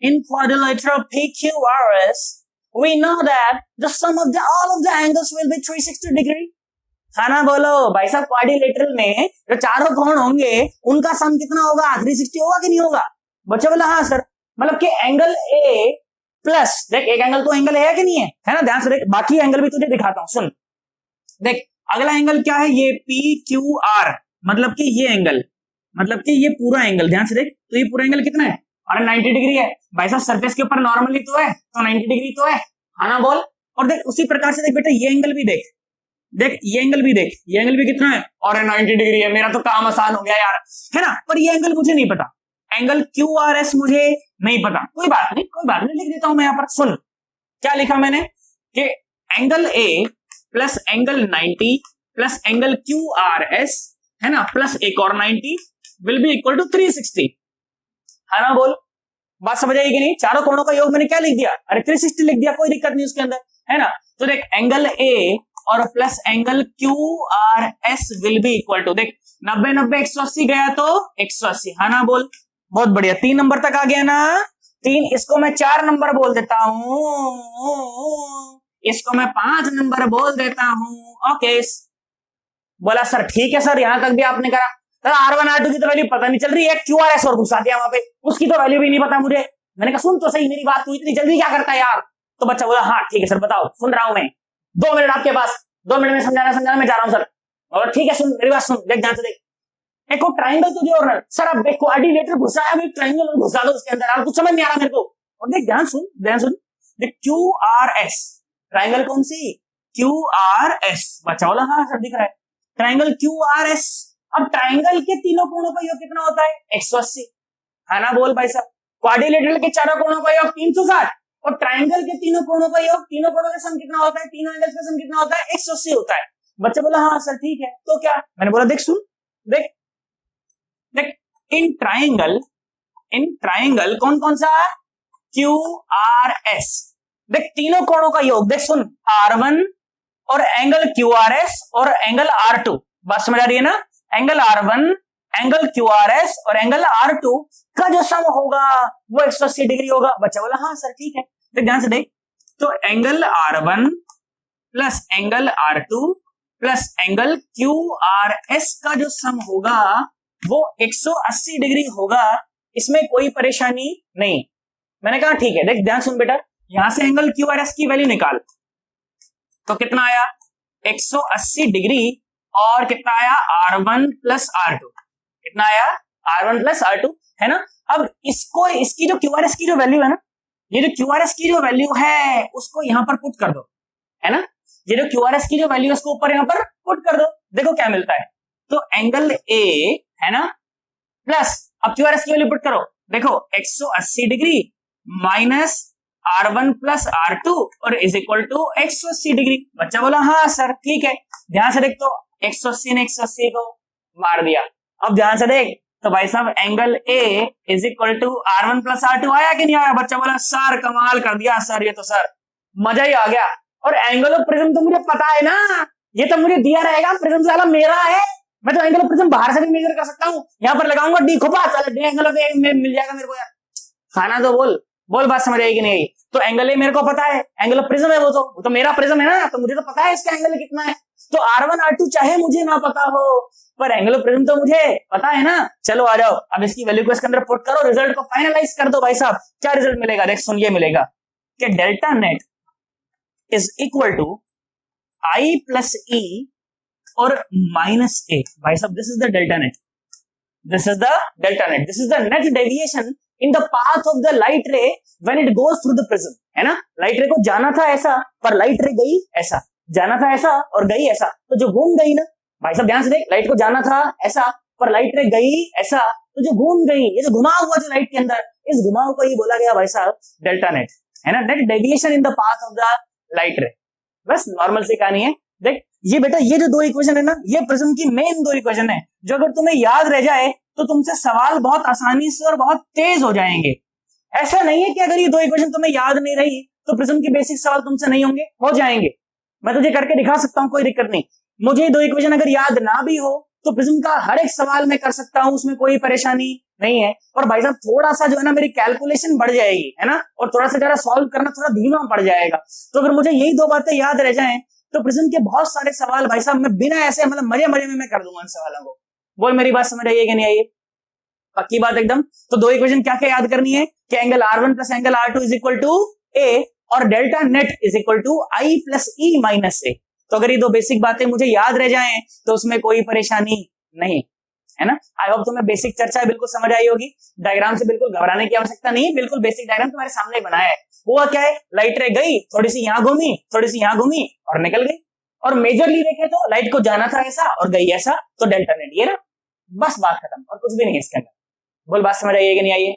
in quadrilateral PQRS, we know that the sum of all of the angles will be 360 degree. हाँ ना बोलो भाई साहब, क्वाड्रिलेटरल में जो चारों कोण होंगे उनका सम कितना होगा, 360 होगा कि नहीं होगा? बच्चा बोला हाँ सर। मतलब कि एंगल ए प्लस, देख एक एंगल तो एंगल है कि नहीं है ना, ध्यान से देख, बाकी एंगल भी तुझे दिखाता हूं, सुन देख। अगला एंगल क्या है, ये पी क्यू आर, मतलब कि ये एंगल, मतलब कि ये पूरा एंगल, ध्यान से देख, तो ये पूरा एंगल कितना है, अरे 90 डिग्री है भाई साहब। सरफेस के ऊपर नॉर्मली तो है, तो 90 डिग्री तो है, हाँ ना बोल। और देख उसी प्रकार से देख बेटा, ये एंगल भी देख, देख ये एंगल भी देख, ये एंगल भी कितना है, और 90 डिग्री है। मेरा तो काम आसान हो गया यार, है ना। पर ये एंगल मुझे नहीं पता, एंगल क्यू आर एस मुझे नहीं पता, कोई बात नहीं, कोई बात नहीं, लिख देता हूं मैं यहाँ पर। सुन क्या लिखा मैंने, कि angle A plus angle 90 plus angle Q R S, है ना, प्लस एक और 90 विल बी इक्वल टू 360, है ना बोल। बात समझ आई कि नहीं? चारों कोणों का योग मैंने क्या लिख दिया, अरे 360 लिख दिया, कोई दिक्कत नहीं उसके अंदर, है ना। तो देख एंगल ए और plus angle Q R S will be equal to, देख 90 90 180 गया तो 180, है ना बोल। बहुत बढ़िया, 3 नंबर तक आ गया ना, 3, इसको मैं 4 नंबर बोल देता हूं, इसको मैं 5 नंबर बोल देता हूं। ओके बोला सर, ठीक है सर, यहां तक भी आपने करा। सर R1 R2 की तो वैल्यू पता नहीं चल रही है, क्यू आर एस और घुसा दिया वहां पे, उसकी तो वैल्यू भी नहीं पता मुझे। मैंने कहा सुन तो सही मेरी बात, तू इतनी जल्दी क्या करता है यार? तो बच्चा बोला हाँ ठीक है सर बताओ, सुन रहा हूं मैं, 2 मिनट आपके पास, 2 मिनट में समझाना मैं जा रहा हूं सर। और ठीक है सुन मेरी बात सुन, देख ध्यान से देख, एक को ट्राइंगल तुझे और सर अब क्वाड्रिलेटर घुसाया, अभी ट्राइंगल और घुसा दो उसके अंदर, आप कुछ समझ नहीं आ रहा मेरे को। और देख ध्यान सुन, ध्यान सुन, देख क्यू आर एस, ट्राइंगल कौन सी, क्यू आर एस। बच्चा बोला हाँ सर दिख रहा है, ट्राइंगल क्यू आर एस। अब ट्राइंगल के तीनों कोणों का योग कितना होता है, 180, है ना बोल भाई साहब। क्वाड्रिलेटरल के चारों कोणों का योग 360, और ट्राइंगल के तीनों कोणों का योग, तीनों कोणों का सम कितना होता है, तीनों एंगल्स का सम कितना होता है, 180 होता है। बच्चा बोला हाँ सर ठीक है, तो क्या, मैंने बोला देख सुन, देख देख इन ट्राइंगल कौन कौन सा, क्यू आर एस, देख तीनों कोणों का योग, देख सुन, R1 और एंगल क्यू आर एस और एंगल R2, बात समझ आ रही है ना। Angle R1, angle Q R S और एंगल R2 का जो सम होगा वो 180 डिग्री होगा। बच्चा बोला हाँ सर ठीक है, देख ध्यान से देख, तो angle R1 plus angle R2 plus angle Q R S का जो सम होगा वो 180 डिग्री होगा, इसमें कोई परेशानी नहीं। मैंने कहा ठीक है, देख ध्यान सुन बेटा, यहां से एंगल क्यू आर एस की वैल्यू निकाल, तो कितना आया 180 डिग्री, और कितना आया R1 प्लस R2, कितना आया R1 प्लस R2, है ना। अब इसको, इसकी जो क्यू आर एस की जो वैल्यू है ना, ये जो क्यू आर एस की जो वैल्यू है उसको यहां पर पुट कर दो, है ना। ये जो क्यू आर एस की जो वैल्यू है उसको ऊपर यहां पर पुट कर दो, देखो क्या मिलता है। तो एंगल ए, है ना, प्लस अब क्यू आर एस की वैल्यू पुट करो, देखो 180 degree minus R1 plus R2 और इज इक्वल टू 180 डिग्री। बच्चा बोला हाँ सर ठीक है, ध्यान से देख, तो 180 ने 180 को मार दिया। अब ध्यान से देख, तो भाई साहब angle A is equal to R1 plus R2 आया कि नहीं आया? बच्चा बोला सर कमाल कर दिया सर, ये तो सर मजा ही आ गया। और एंगल ऑफ प्रिज्म तो मुझे पता है ना, ये तो मुझे दिया रहेगा, प्रिज्म साला मेरा है, मैं तो एंगल ऑफ प्रिज्म बाहर से भी मेजर कर सकता हूँ, यहाँ पर लगाऊंगा डी खोपा, चलो डी एंगल ऑफ ए मिल जाएगा मेरे को यार। खाना तो बोल बोल, बात समझ आई कि नहीं? तो एंगल ए मेरे को पता है, एंगल ऑफ प्रिज्म है वो तो मेरा प्रिज्म है ना, तो मुझे तो पता है इसका एंगल कितना है। तो R1 R2 चाहे मुझे ना पता हो, पर एंगल ऑफ प्रिज्म तो मुझे पता है ना। चलो आ जाओ, अब इसकी वैल्यू को इसके अंदर पुट करो, रिजल्ट को फाइनलाइज कर दो भाई साहब। क्या रिजल्ट मिलेगा, देख सुन, ये मिलेगा कि delta net is equal to I plus E और माइनस ए। भाई साहब this is the delta net, this is the delta net, this is the net deviation in the path of the light ray when it goes through the prism, है ना। Light रे को जाना था ऐसा, पर लाइट रे गई ऐसा, जाना था ऐसा और गई ऐसा, तो जो घूम गई ना भाई साहब, ध्यान से देख, लाइट को जाना था ऐसा पर लाइट रे गई ऐसा, तो जो घूम गई, ये जो घुमाव हुआ जो लाइट के अंदर, इस घुमाव को ही बोला गया भाई साहब डेल्टा नेट, है ना। Net deviation in the path of the light रे, बस नॉर्मल सी कहानी है। देख ये बेटा, ये जो 2 इक्वेशन है ना, ये प्रिज्म की मेन 2 इक्वेशन है, जो अगर तुम्हें याद रह जाए तो तुमसे सवाल बहुत आसानी से और बहुत तेज हो जाएंगे। ऐसा नहीं है कि अगर ये 2 इक्वेशन तुम्हें याद नहीं रही तो प्रिज्म की बेसिक सवाल तुमसे नहीं होंगे, हो जाएंगे। मैं तुझे करके दिखा सकता हूं, कोई दिक्कत नहीं। मुझे 2 इक्वेशन अगर याद ना भी हो तो प्रिज्म का हर एक सवाल मैं कर सकता हूं, उसमें कोई परेशानी नहीं है। और भाई साहब थोड़ा सा जो है ना मेरी कैलकुलेशन बढ़ जाएगी, है ना, और थोड़ा सा जरा सॉल्व करना थोड़ा धीमा पड़ जाएगा। तो अगर मुझे यही 2 बातें याद रह जाएं तो प्रिज्म के बहुत सारे सवाल भाई साहब मैं बिना ऐसे मतलब मजे मजे में मैं कर दूंगा उन सवालों को। बोल मेरी बात समझ आई है कि नहीं आई है? पक्की बात एकदम। तो दो इक्वेशन क्या क्या याद करनी है कि angle R1 plus angle R2 is equal to A और delta net is equal to I plus E minus A. तो अगर ये दो बेसिक बातें मुझे याद रह जाएं तो उसमें कोई परेशानी नहीं है ना। आई होप तुम्हें बेसिक चर्चा बिल्कुल समझ आई होगी। डायग्राम से बिल्कुल घबराने की आवश्यकता नहीं, बिल्कुल बेसिक डायग्राम तुम्हारे सामने बनाया है। हुआ क्या है, लाइट रे गई, थोड़ी सी यहाँ घूमी, थोड़ी सी यहाँ घूमी और निकल गई। और मेजरली देखे तो लाइट को जाना था ऐसा और गई ऐसा, तो डेल्टा नेट ये ना, बस बात खत्म और कुछ भी नहीं है इसके अंदर। बोल बात समझ आई है कि नहीं आई है?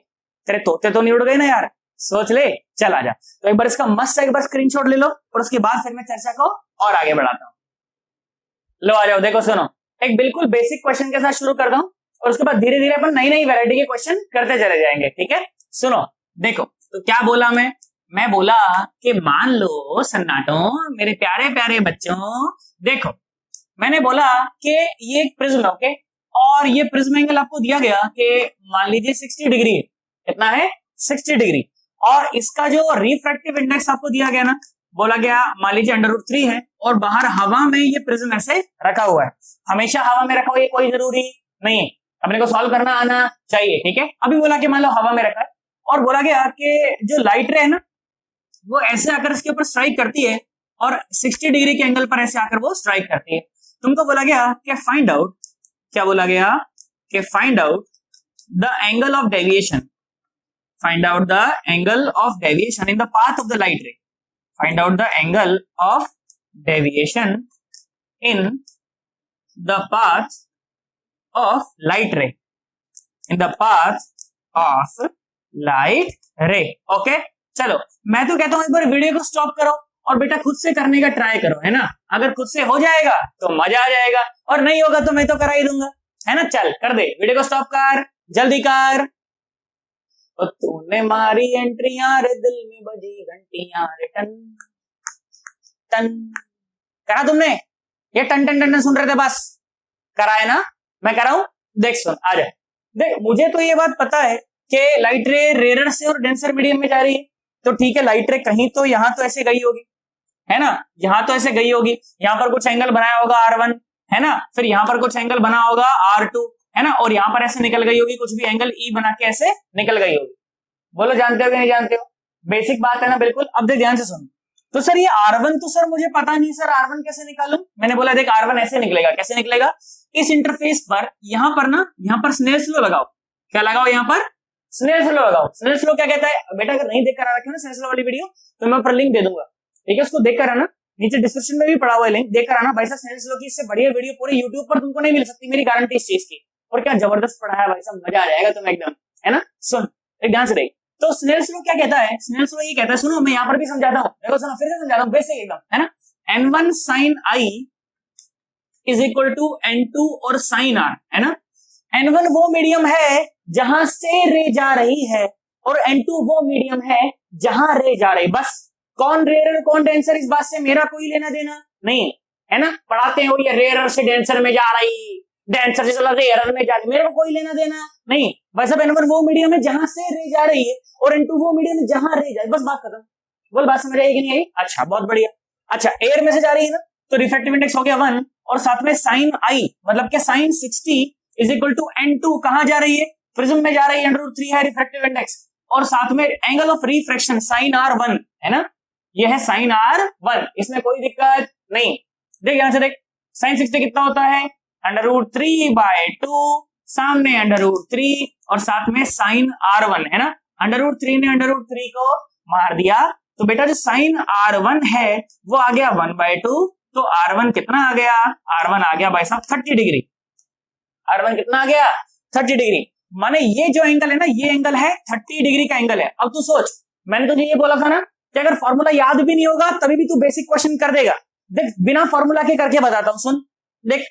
तेरे तोते तो नहीं उड़ गए ना यार, सोच ले। चल आजा, तो एक बार इसका मस्त एक बार स्क्रीनशॉट ले लो और उसके बाद फिर मैं चर्चा को और आगे बढ़ाता हूं। लो आ जाओ, देखो सुनो, एक बिल्कुल बेसिक क्वेश्चन के साथ शुरू करता हूं और उसके बाद धीरे धीरे अपन नई नई वैरायटी के क्वेश्चन करते चले जाएंगे, ठीक है। सुनो देखो, तो क्या बोला मैं बोला कि मान लो सन्नाटो मेरे प्यारे प्यारे बच्चों, देखो मैंने बोला कि ये एक प्रिज्म है, ओके, और ये प्रिज्म एंगल आपको दिया गया कि मान लीजिए 60 डिग्री है। कितना है? 60 डिग्री। और इसका जो रिफ्रैक्टिव इंडेक्स आपको दिया गया ना, बोला गया मान लीजिए √3 है और बाहर हवा में ये प्रिज्म ऐसे रखा हुआ है। हमेशा हवा में रखा हुआ, ये कोई जरूरी नहीं है, अपने को सॉल्व करना आना चाहिए, ठीक है। अभी बोला कि मान लो हवा में रखा है और बोला गया कि जो लाइट रे है ना वो ऐसे आकर इसके ऊपर स्ट्राइक करती है और 60 डिग्री के एंगल पर ऐसे आकर वो स्ट्राइक करती है। तुमको बोला गया कि फाइंड आउट, क्या बोला गया कि find out the angle of deviation, find out the angle of deviation in the path of the light रे, find out the angle of deviation in the path of light रे, इन the path of light रे। Okay चलो, मैं तो कहता हूं एक बार video को स्टॉप करो और बेटा खुद से करने का ट्राई करो, है ना। अगर खुद से हो जाएगा तो मजा आ जाएगा और नहीं होगा तो मैं तो करा ही दूंगा, है ना। चल कर दे, वीडियो को स्टॉप कर, जल्दी कर। तो तूने मारी एंट्रियां रे, दिल में बजी घंटियां रे, टन टन। करा तुमने? ये टन टन टन सुन रहे थे बस, करा है ना, मैं करा हूं। देख सुन, आ जाए देख, मुझे तो ये बात पता है कि लाइट रे रेयर से और डेंसर मीडियम में जा रही है, तो ठीक है लाइट रे कहीं तो यहां तो ऐसे गई होगी, है ना, यहां तो ऐसे गई होगी, यहां पर कुछ एंगल बनाया होगा R1, है ना, फिर यहां पर कुछ एंगल बना होगा R2, है ना, और यहां पर ऐसे निकल गई होगी, कुछ भी एंगल E बना के ऐसे निकल गई होगी। बोलो जानते हो कि नहीं जानते हो? बेसिक बात है ना बिल्कुल। अब देख ध्यान से सुन, तो सर ये R1 तो सर मुझे पता नहीं, सर R1 कैसे निकालूं? मैंने बोला देख R1 ऐसे निकलेगा। कैसे निकलेगा? इस इंटरफेस पर यहां पर ना, यहां पर स्नेल्स लॉ लगाओ। क्या लगाओ? यहां पर स्नेल्स लॉ लगाओ। स्नेल्स लॉ क्या कहता है बेटा? अगर नहीं देखकर आ रखे हो ना स्नेल्स लॉ वाली वीडियो तो मैं ऊपर लिंक दे दूंगा, ठीक है, उसको देखकर आना, नीचे डिस्क्रिप्शन में भी पड़ा हुआ है लिंक, देखकर आना भाई साहब। स्नेल्स लॉ की इससे बढ़िया वीडियो पूरे यूट्यूब पर तुमको नहीं मिल सकती, मेरी गारंटी इस चीज की। और क्या जबरदस्त पढ़ाया भाई साहब, मजा आ जाएगा तुम्हें एकदम, है ना। सुन एक ध्यान से देख, तो स्नेल्स लॉ क्या कहता है? स्नेल्स लॉ ये कहता है, सुनो मैं यहां पर भी समझाता हूं, देखो सुनो फिर से समझाता हूं बेसिक एकदम, है ना। n1 sin i is equal to n2 और sin r, है ना। n1 वो मीडियम है जहां से रे जा रही है और n2 वो मीडियम है जहां रे जा रही। बस कौन रेयर कौन डेंसर इस बात से मेरा कोई लेना देना नहीं, है ना। पढ़ाते हो ये रेयर से डेंसर में जा रही, डेंसर से चला रेयर में जा रही, मेरे को कोई लेना देना नहीं। बस अब n1 वो मीडियम है जहां से रे जा रही है और n2 वो मीडियम है जहां रे जा रही, बस बात खत्म। बोल बात समझ आई कि नहीं आई? अच्छा बहुत बढ़िया। अच्छा एयर में से जा रही है ना, तो रिफ्रैक्टिव इंडेक्स हो गया 1 और साथ में साइन आई मतलब क्या sign 60 is equal to n2 कहां जा रही है? प्रिज्म में जा रही है, √3 है रिफ्रैक्टिव इंडेक्स और साथ में angle of refraction sign R1, है ना, ये है साइन R1, इसमें कोई दिक्कत नहीं। देख यहां से देख, साइन 60 कितना होता है? √3/2, सामने √3 और साथ में साइन R1, है ना। √3 ने √3 को मार दिया, तो बेटा जो साइन R1 है वो आ गया 1/2, तो R1 कितना आ गया? R1 आ गया भाई साहब 30 डिग्री। R1 कितना आ गया? 30 डिग्री। माने ये जो एंगल है ना, ये एंगल है 30 डिग्री का एंगल है। अब तू सोच, मैंने तुझे ये बोला था ना कि अगर फॉर्मूला याद भी नहीं होगा तभी भी तू बेसिक क्वेश्चन कर देगा। देख बिना फॉर्मूला के करके बताता हूं, सुन देख,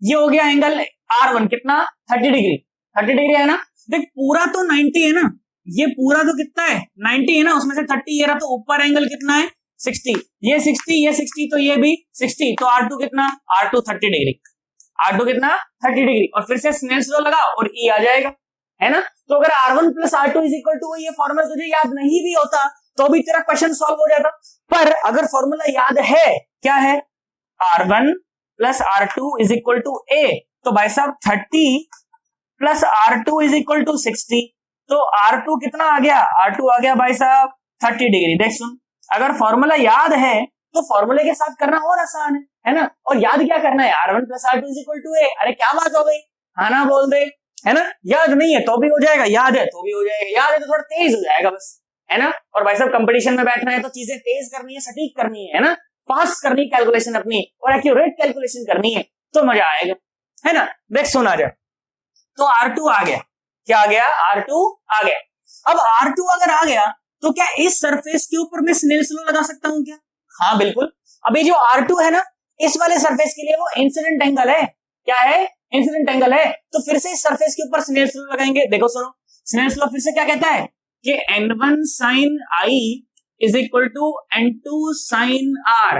ये हो गया एंगल R1 कितना? 30 डिग्री। 30 डिग्री है ना। देख पूरा तो 90 है ना, ये पूरा तो कितना है? 90 है ना, उसमें से 30 ये रहा, तो ऊपर एंगल कितना है? 60। ये 60, ये 60, तो ये भी 60, तो R2 कितना? R2 30 degree. R2 कितना? 30 डिग्री। और फिर से स्नेल्स लॉ लगा और E आ जाएगा, है ना। तो अगर R1 plus R2 is equal to, ये फॉर्मूला तुझे याद नहीं भी होता तो भी तेरा क्वेश्चन सॉल्व हो जाता। पर अगर फॉर्मूला याद है क्या है, R1 plus R2 is equal to A। तो भाई साहब 30 plus R2 is equal to 60। तो R2 कितना आ गया, R2 आ गया भाई साहब 30 डिग्री। देख सुन, अगर फॉर्मूला याद है तो फॉर्मूले के साथ करना और आसान है ना। और याद क्या करना है, R1 plus R2 is equal to A। अरे क्या बात हो गई, हाँ ना बोल दे, है ना। याद नहीं है तो भी हो जाएगा, याद है तो भी हो जाएगा, याद है तो थोड़ा तेज हो जाएगा बस, है ना। और भाई साहब कंपटीशन में बैठना है तो चीजें तेज करनी है, सटीक करनी है ना, फास्ट करनी कैलकुलेशन अपनी और एक्यूरेट कैलकुलेशन करनी है तो मजा आएगा, है ना। देख सुन आ जाए, तो R2 आ गया, क्या आ गया, R2 आ गया। अब R2 अगर आ गया तो क्या इस सरफेस के ऊपर मैं स्नेल्स लॉ लगा सकता हूं क्या, हाँ बिल्कुल। अभी जो R2 है ना, इस वाले सरफेस के लिए वो इंसिडेंट एंगल है, क्या है, इंसिडेंट एंगल है। तो फिर से इस सरफेस के ऊपर स्नेल्स लॉ लगाएंगे। देखो सुनो, स्नेल्स लॉ फिर से क्या कहता है कि N1 sin I is equal to N2 sin R,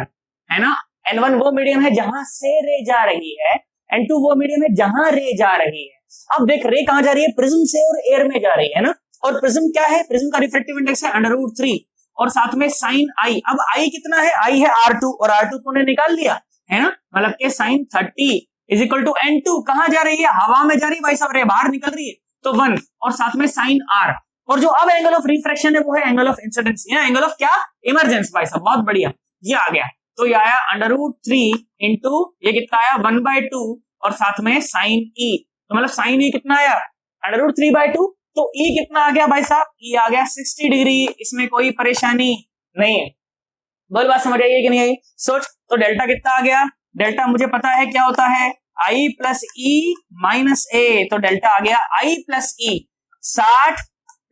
है ना। N1 वो मीडियम है जहां से रे जा रही है, N2 वो मीडियम है जहां रे जा रही है। अब देख रे कहां जा रही है, प्रिज्म से और एयर में जा रही है ना। और प्रिज्म क्या है, प्रिज्म का रिफ्रैक्टिव इंडेक्स है √3 और साथ में साइन आई। अब आई कितना है, आई है R2 और R2 तूने निकाल लिया, है ना। मतलब के sign 30 is equal to N2 कहां जा रही है, हवा में जा रही है भाई साहब, रे बाहर निकल रही है तो 1 और साथ में साइन R। और जो अब एंगल ऑफ रिफ्रैक्शन है वो है angle of incidence, angle of क्या, इमरजेंस भाई साहब, बहुत बढ़िया, ये आ गया। तो ये आया √3 इंटू ये कितना आया 1/2 और साथ में साइन ई। तो मतलब साइन ई कितना आया, √3/2। तो ई कितना आ गया भाई साहब, ई आ गया 60 डिग्री। इसमें कोई परेशानी नहीं है, बोल बात समझ आई कि नहीं आई, सोच। तो डेल्टा कितना आ गया, डेल्टा मुझे पता है क्या होता है, आई प्लस ई माइनस ए। तो डेल्टा आ गया आई प्लस ई, 60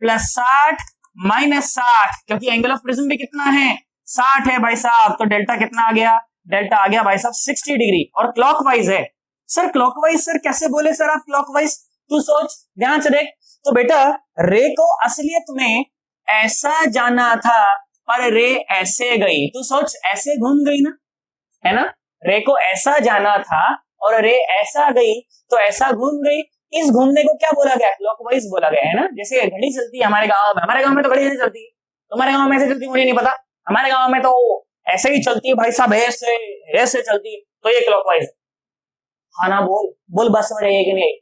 प्लस 60 माइनस 60, क्योंकि एंगल ऑफ प्रिज्म भी कितना है, 60 है भाई साहब। तो डेल्टा कितना आ गया, डेल्टा आ गया भाई साहब 60 डिग्री और क्लॉकवाइज है। सर क्लॉकवाइज, सर कैसे बोले सर आप क्लॉकवाइज, तू सोच ध्यान से देख। तो बेटा रे को असलियत में ऐसा जाना था पर रे ऐसे गई, तू सोच ऐसे घूम गई ना, है ना। रे को ऐसा जाना था और रे ऐसा गई तो ऐसा घूम गई। इस घूमने को क्या बोला गया, क्लॉकवाइज बोला गया, है ना। जैसे घड़ी चलती है हमारे गांव में, हमारे गांव में तो घड़ी नहीं चलती, तुम्हारे गांव में ऐसे चलती मुझे नहीं पता, हमारे गांव में तो ऐसे ही चलती है भाई साहब, ऐसे ऐसे चलती है, तो ये क्लॉकवाइज। हाँ ना बोल, बोल बात समझ आई कि नहीं,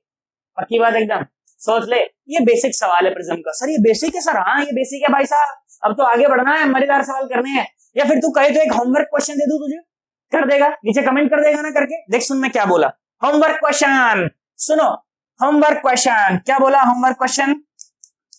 पक्की बात एकदम, सोच ले। ये बेसिक सवाल है प्रिज्म का, सर ये बेसिक है सर, हाँ ये बेसिक है भाई साहब। अब तो आगे बढ़ना है, मजेदार सवाल करने हैं, या फिर तू कहे तो एक होमवर्क क्वेश्चन दे दूं तुझे, कर देगा, नीचे कमेंट कर देगा ना करके। देख सुन मैं क्या बोला, होमवर्क क्वेश्चन, सुनो होमवर्क क्वेश्चन, क्या बोला होमवर्क क्वेश्चन,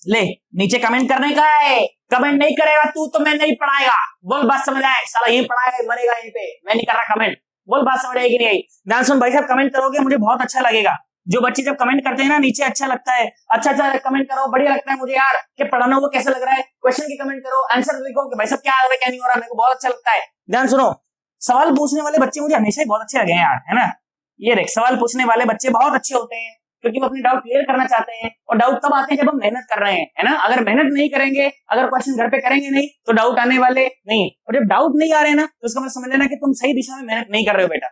ले नीचे कमेंट करने का है। कमेंट नहीं करेगा तू तो मैं नहीं पढ़ाएगा, बोल बात समझ आए, साला यही पढ़ाएगा मरेगा यहीं पे, मैं नहीं कर रहा कमेंट, बोल बात समझ आएगी नहीं। ध्यान सुन भाई साहब, कमेंट करोगे मुझे बहुत अच्छा लगेगा। जो बच्चे जब कमेंट करते हैं ना नीचे, अच्छा लगता है, अच्छा कमेंट करो, बढ़िया लगता है मुझे यार कि पढ़ाना वो कैसा लग रहा है। क्वेश्चन की कमेंट करो, आंसर लिखो कि भाई साहब क्या आ रहा है क्या नहीं हो रहा, मेरे को बहुत अच्छा लगता है। ध्यान सुनो, सवाल पूछने वाले बच्चे मुझे हमेशा ही बहुत अच्छे लगे हैं यार, है ना। ये देख सवाल पूछने वाले बच्चे बहुत अच्छे होते हैं क्योंकि वो अपने डाउट क्लियर करना चाहते हैं, और डाउट तब आते हैं जब हम मेहनत कर रहे हैं, है ना। अगर मेहनत नहीं करेंगे, अगर क्वेश्चन घर पे करेंगे नहीं तो डाउट आने वाले नहीं, और जब डाउट नहीं आ रहे ना तो उसका मतलब समझ लेना कि तुम सही दिशा में मेहनत नहीं कर रहे हो बेटा,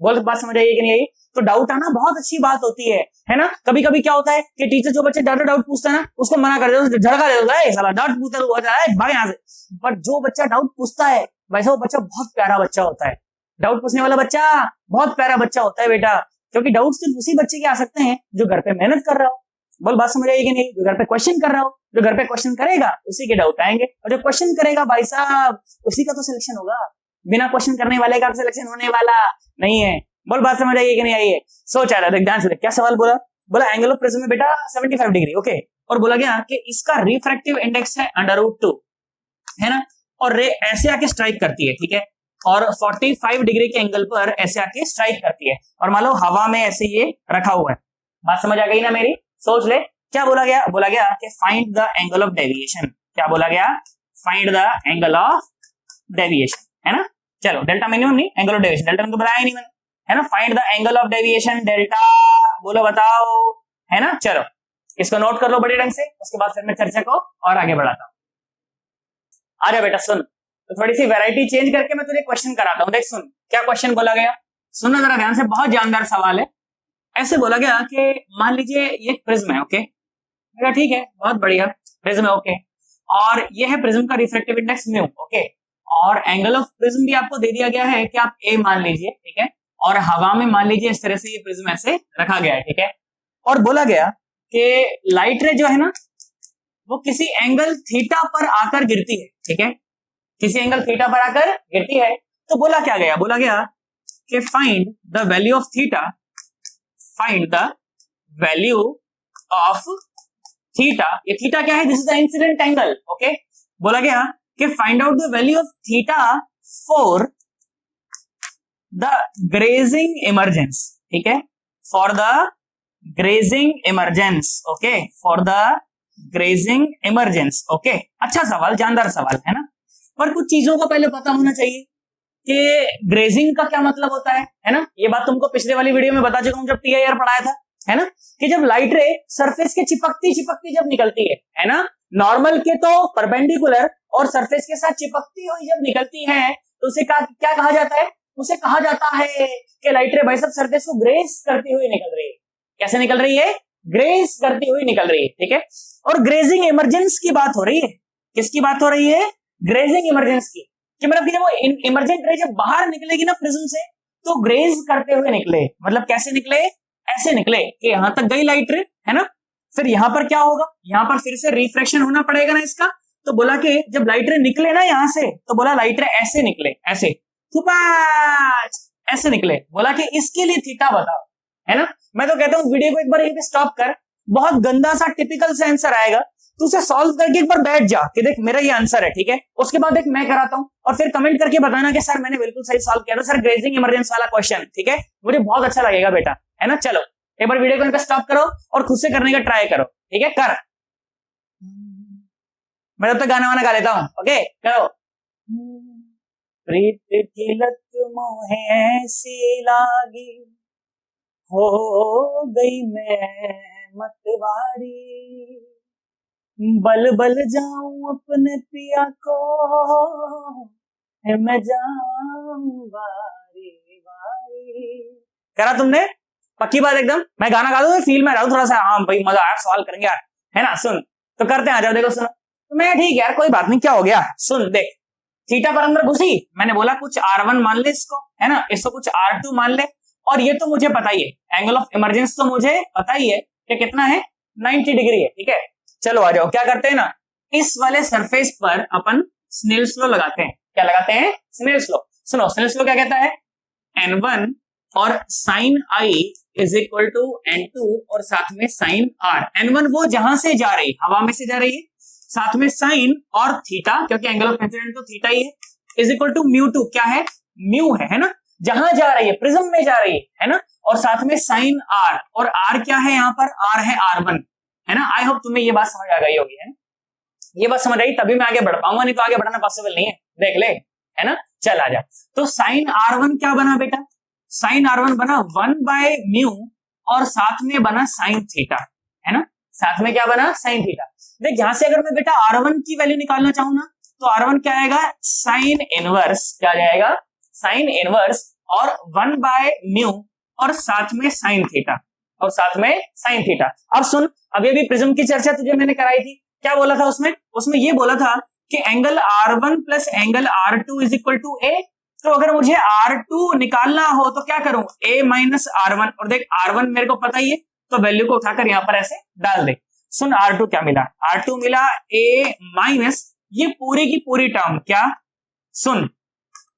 बोल बात समझ आइए कि नहीं आई। तो डाउट आना बहुत अच्छी बात होती है ना। कभी कभी क्या होता है कि टीचर जो बच्चे डाउट पूछता है ना उसको मना कर देता है, झड़का देता है, साला डाउट पूछता है भाग यहाँ से। बट जो बच्चा डाउट पूछता है वैसा वो बच्चा बहुत प्यारा बच्चा होता है, डाउट पूछने वाला बच्चा बहुत प्यारा बच्चा होता है बेटा, क्योंकि डाउट सिर्फ उसी बच्चे के आ सकते हैं जो घर पे मेहनत कर रहा हो, बोल बात समझ आएगी कि नहीं, जो घर पे क्वेश्चन कर रहा हो, जो घर पे क्वेश्चन करेगा उसी के डाउट आएंगे, और जो क्वेश्चन करेगा भाई साहब उसी का तो सिलेक्शन होगा, बिना क्वेश्चन करने वाले का सिलेक्शन होने वाला नहीं है। बोल बात समझ आइए कि नहीं आई है, सोच आ रहा है ध्यान से, क्या सवाल बोला, बोला एंगल ऑफ प्रिज्म में बेटा 75 डिग्री, ओके। और बोला गया कि इसका रिफ्रैक्टिव इंडेक्स है √2, है ना, और रे ऐसे आके स्ट्राइक करती है, ठीक है, और 45 डिग्री के एंगल पर ऐसे आके स्ट्राइक करती है, और मान लो हवा में ऐसे ये रखा हुआ है। बात समझ आ गई ना मेरी, सोच ले क्या बोला गया, बोला गया कि find the angle of deviation, क्या बोला गया, find the angle of deviation, है ना। चलो डेल्टा मिनिमम नहीं, एंगल ऑफ डेविएशन, डेल्टा तो बताया ही नहीं मैंने, है ना। Find the angle of deviation delta, बोलो बताओ, है ना। चलो इसको नोट कर लो बड़े ढंग से, उसके बाद फिर मैं चर्चा को और आगे बढ़ाता हूं। आ जा बेटा सुन, तो थोड़ी सी वैरायटी चेंज करके मैं तुझे क्वेश्चन कराता हूं। देख सुन क्या क्वेश्चन बोला गया, सुनना जरा ध्यान से, बहुत जानदार सवाल है। ऐसे बोला गया कि मान लीजिए ये प्रिज्म है, ओके, मेरा ठीक है, बहुत बढ़िया प्रिज्म है, ओके, और ये है प्रिज्म का रिफ्रैक्टिव इंडेक्स म्यू, ओके। और एंगल ऑफ प्रिज्म भी आपको दे दिया गया है कि आप ए मान लीजिए, ठीक है, और हवा में मान लीजिए इस तरह से ये प्रिज्म ऐसे रखा गया है, ठीक है, और बोला गया कि लाइट रे जो है ना वो किसी एंगल थीटा पर आकर गिरती है, ठीक है, किसी एंगल थीटा पर आकर गिरती है। तो बोला क्या गया, बोला गया कि find the value of theta, find the value of theta, ये थीटा क्या है, this is the incident angle, okay. बोला गया कि find out the value of theta for the grazing emergence, ठीक है, for the grazing emergence, okay, for the grazing emergence, okay. अच्छा सवाल, जानदार सवाल है ना, पर कुछ चीजों का पहले पता होना चाहिए कि ग्रेजिंग का क्या मतलब होता है ना। ये बात तुमको पिछले वाली वीडियो में बता चुका हूं जब टीआईआर पढ़ाया था, है ना, कि जब लाइट रे सरफेस के चिपकती चिपकती जब निकलती है ना, नॉर्मल के तो परपेंडिकुलर और सरफेस के साथ चिपकती हुई जब निकलती है तो उसे क्या कहा जाता है, उसे कहा जाता है कि लाइट रे भाई सब सरफेस को ग्रेस करती हुई निकल रही है। कैसे निकल रही है, ग्रेस करती हुई निकल रही है, ठीक है। और ग्रेजिंग इमरजेंस की बात हो रही है, किसकी बात हो रही है, ग्रेजिंग इमरजेंस की, कि मतलब कि जब वो इमरजेंट रे जब बाहर निकलेगी ना प्रिज्म से तो ग्रेज करते हुए निकले, मतलब कैसे निकले, ऐसे निकले कि यहां तक गई लाइट रे, है ना, फिर यहां पर क्या होगा, यहां पर फिर से रिफ्रैक्शन होना पड़ेगा ना इसका, तो बोला कि जब लाइट रे निकले ना यहां से तो बोला लाइट रे ऐसे निकले, ऐसे ऐसे निकले, बोला कि इसके लिए थीटा बताओ, है ना। मैं तो कहता हूं वीडियो को एक बार यहीं पे स्टॉप कर, बहुत गंदा सा टिपिकल सा आंसर आएगा, तू उसे सॉल्व करके एक बार बैठ जा कि देख मेरा ये आंसर है, ठीक है, उसके बाद एक मैं कराता हूं और फिर कमेंट करके बताना कि सर मैंने बिल्कुल सही सॉल्व किया था सर, ग्रेजिंग इमरजेंस वाला क्वेश्चन, ठीक है, मुझे बहुत अच्छा लगेगा बेटा, है ना। चलो एक बार वीडियो को स्टॉप करो और खुद से करने का ट्राई करो, ठीक है, कर, मैं तब तक गाना वाना गा लेता हूं, ओके, करो। प्रीत की लत मोहे ऐसी लागी, हो गई मैं मतवारी, बल बल जाऊं अपने पिया को, मैं जाऊं बारी बारी। करा तुमने, पक्की बात एकदम, मैं गाना गा दूं फील में रहूं थोड़ा सा, हाँ भाई मजा आया, सवाल करेंगे यार, है ना, सुन तो करते हैं, आ जाओ, देखो सुनो, तो मैं ठीक यार कोई बात नहीं, क्या हो गया, सुन देख, थीटा पर अंदर घुसी, मैंने बोला कुछ R1 मान ले इसको, है ना, इसको कुछ R2 मान ले, और ये तो मुझे पता ही है एंगल ऑफ इमरजेंस तो मुझे पता ही है कि कितना है, 90 डिग्री है, ठीक है। चलो आ जाओ, क्या करते हैं ना, इस वाले सरफेस पर अपन स्नेल्स लॉ लगाते हैं, क्या लगाते हैं, स्नेल्स लॉ। सुनो स्नेल्स लॉ क्या कहता है, N1 और sine I is equal to N2 और साथ में साइन R। N1 वो जहां से जा रही, हवा में से जा रही है, साथ में साइन और थीटा, क्योंकि एंगल ऑफ इंसिडेंट तो थीटा ही है, इज इक्वल टू μ2, क्या है, म्यू है ना, जहां जा रही है प्रिज्म में जा रही है ना, और साथ में साइन R, और R क्या है यहाँ पर, R है R1, है ना। आई होप तुम्हें ये बात समझ आ गई होगी, है ना, ये बात समझ आई तभी मैं आगे बढ़ पाऊंगा, नहीं तो आगे बढ़ना पॉसिबल नहीं है, देख ले, है ना। चल आ जा, तो साइन R1 क्या बना बेटा, साइन R1 बना 1/μ और साथ में बना साइन थीटा, है ना, साथ में क्या बना, साइन थीटा। देख यहां से अगर मैं बेटा R1 की वैल्यू निकालना चाहूँ ना तो R1 क्या आएगा, साइन इनवर्स, क्या जाएगा, साइन इनवर्स और 1/μ और साथ में साइन थीटा, और साथ में साइन थीटा। अब सुन, अभी अभी प्रिज्म की चर्चा तुझे मैंने कराई थी, क्या बोला था उसमें ये बोला था कि angle R1 plus angle R2 is equal to A। तो अगर मुझे R2 निकालना हो तो क्या करूं, A माइनस R1, और देख R1 मेरे को पता ही है तो वैल्यू को उठाकर यहां पर ऐसे डाल दे। सुन R2 क्या मिला, R2 मिला A माइनस ये पूरी की पूरी टर्म, क्या, सुन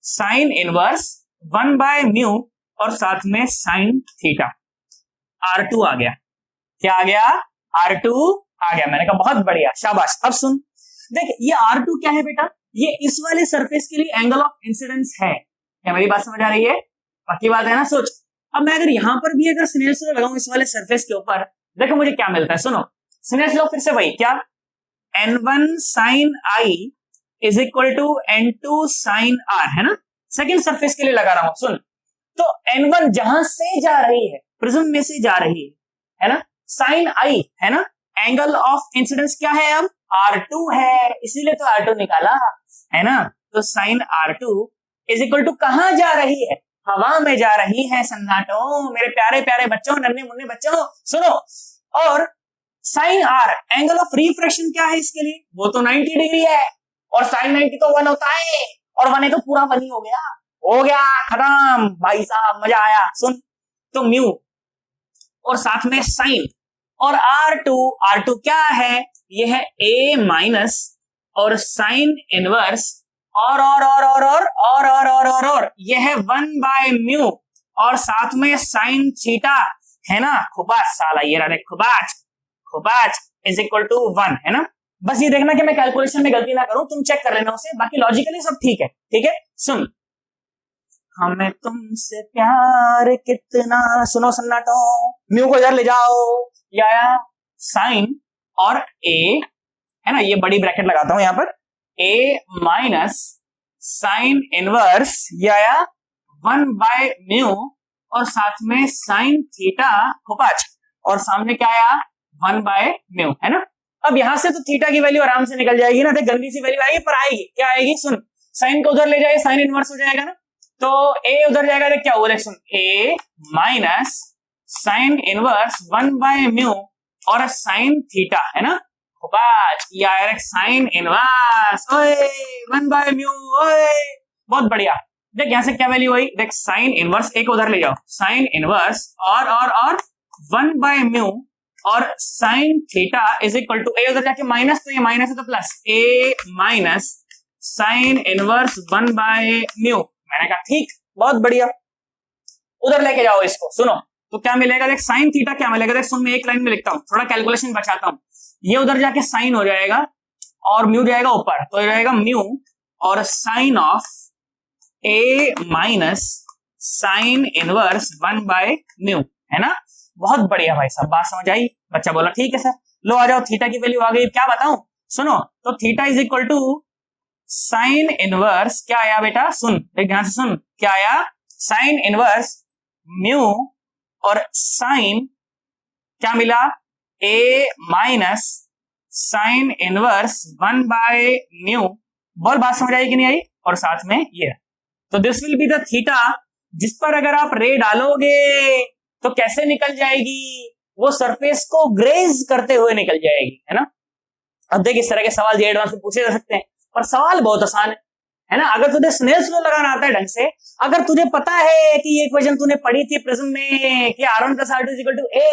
साइन इनवर्स 1/μ और साथ में साइन थीटा, R2 आ गया, क्या आ गया, R2 आ गया, मैंने कहा बहुत बढ़िया, शाबाश। अब सुन देख ये R2 क्या है बेटा, ये इस वाले सरफेस के लिए एंगल ऑफ इंसिडेंस है, क्या मेरी बात समझ आ रही है, पक्की बात है ना। सोच अब मैं अगर यहां पर भी अगर स्नेल्स लॉ लगाऊं इस वाले सरफेस के ऊपर, देखो मुझे क्या मिलता है, सुनो स्नेल्स लॉ फिर से वही, क्या, N1 sine I is equal to N2 sine R, है ना, सेकेंड सरफेस के लिए लगा रहा हूं। सुन तो N1 जहां से जा रही है, प्रिज्म में से जा रही है ना, साइन I है ना, एंगल ऑफ इंसिडेंस क्या है अब, R2 है, इसीलिए तो R2 निकाला, है ना। तो sign R2 is equal to कहां जा रही है, हवा में जा रही है सन्नाटो, मेरे प्यारे प्यारे बच्चों, नन्हे मुन्ने बच्चों सुनो। और sine R angle of refraction क्या है इसके लिए, वो तो 90 डिग्री है, और साइन 90 तो 1 होता है, और 1 है तो पूरा 1 ही हो गया खत्म भाई साहब, मजा आया। सुन, तो म्यू और साथ में साइन और R2 क्या है, ये है A माइनस और साइन इनवर्स और ये है 1/μ और साथ में साइन थीटा है ना, खुबाच साला, ये रहा खुबाच इज इक्वल टू 1 है ना। बस ये देखना कि मैं कैलकुलेशन में गलती ना करूं, तुम चेक कर लेना उसे, बाकी लॉजिकली सब ठीक है, ठीक है। सुन, हमें तुमसे प्यार कितना, सुनो सन्नाटो, म्यू को इधर ले जाओ, ये आया साइन और A है ना, ये बड़ी ब्रैकेट लगाता हूं यहां पर, A माइनस साइन इनवर्स, ये आया 1/μ और साथ में साइन थीटा खुपाच और सामने क्या आया 1/μ है ना। अब यहां से तो थीटा की वैल्यू आराम से निकल जाएगी ना, देख गंदी सी वैल्यू आएगी पर आएगी, क्या आएगी, सुन, साइन को उधर ले जाए साइन इनवर्स हो जाएगा ना, तो A उधर जाएगा, देख क्या हुआ, देख सुन, A माइनस साइन इनवर्स 1/μ और साइन थीटा है ना, खुपाच, यार साइन इनवर्स, ओए 1/μ, ओए बहुत बढ़िया। देख यहां से क्या वैल्यू आई, देख साइन इनवर्स, एक उधर ले जाओ, साइन इनवर्स और 1/μ और sine theta is equal to, A उधर जाके माइनस, तो ये माइनस है तो plus, A minus sine inverse 1/μ। मैंने कहा ठीक, बहुत बढ़िया, उधर लेके जाओ इसको। सुनो तो क्या मिलेगा, देख साइन थीटा क्या मिलेगा, देख सुन, मैं एक लाइन में लिखता हूं, थोड़ा कैलकुलेशन बचाता हूं, ये उधर जाके साइन हो जाएगा और म्यू जाएगा ऊपर, तो ये रहेगा म्यू और sine of A minus sine inverse 1/μ है ना। बहुत बढ़िया भाई साहब, बात समझ आई, बच्चा बोला ठीक है सर। लो आ जाओ, थीटा की वैल्यू आ गई, क्या बताऊं, सुनो, तो theta is equal to sine inverse, क्या आया बेटा, सुन देख ध्यान से सुन, क्या आया, साइन इनवर्स म्यू और साइन क्या मिला, A माइनस साइन इनवर्स 1/μ। बोल बात समझ आई कि नहीं आई, और साथ में ये, तो this will be the theta, जिस पर अगर आप रे डालोगे तो कैसे निकल जाएगी, वो सरफेस को ग्रेज करते हुए निकल जाएगी है ना। अब देख इस तरह के सवाल जे एडवांस में पूछे जा सकते हैं, पर सवाल बहुत आसान है ना, अगर तुझे स्नेल्स लॉ लगाना आता है ढंग से, अगर तुझे पता है कि ये इक्वेशन तूने पढ़ी थी प्रिज्म में कि R1 + R2 = A,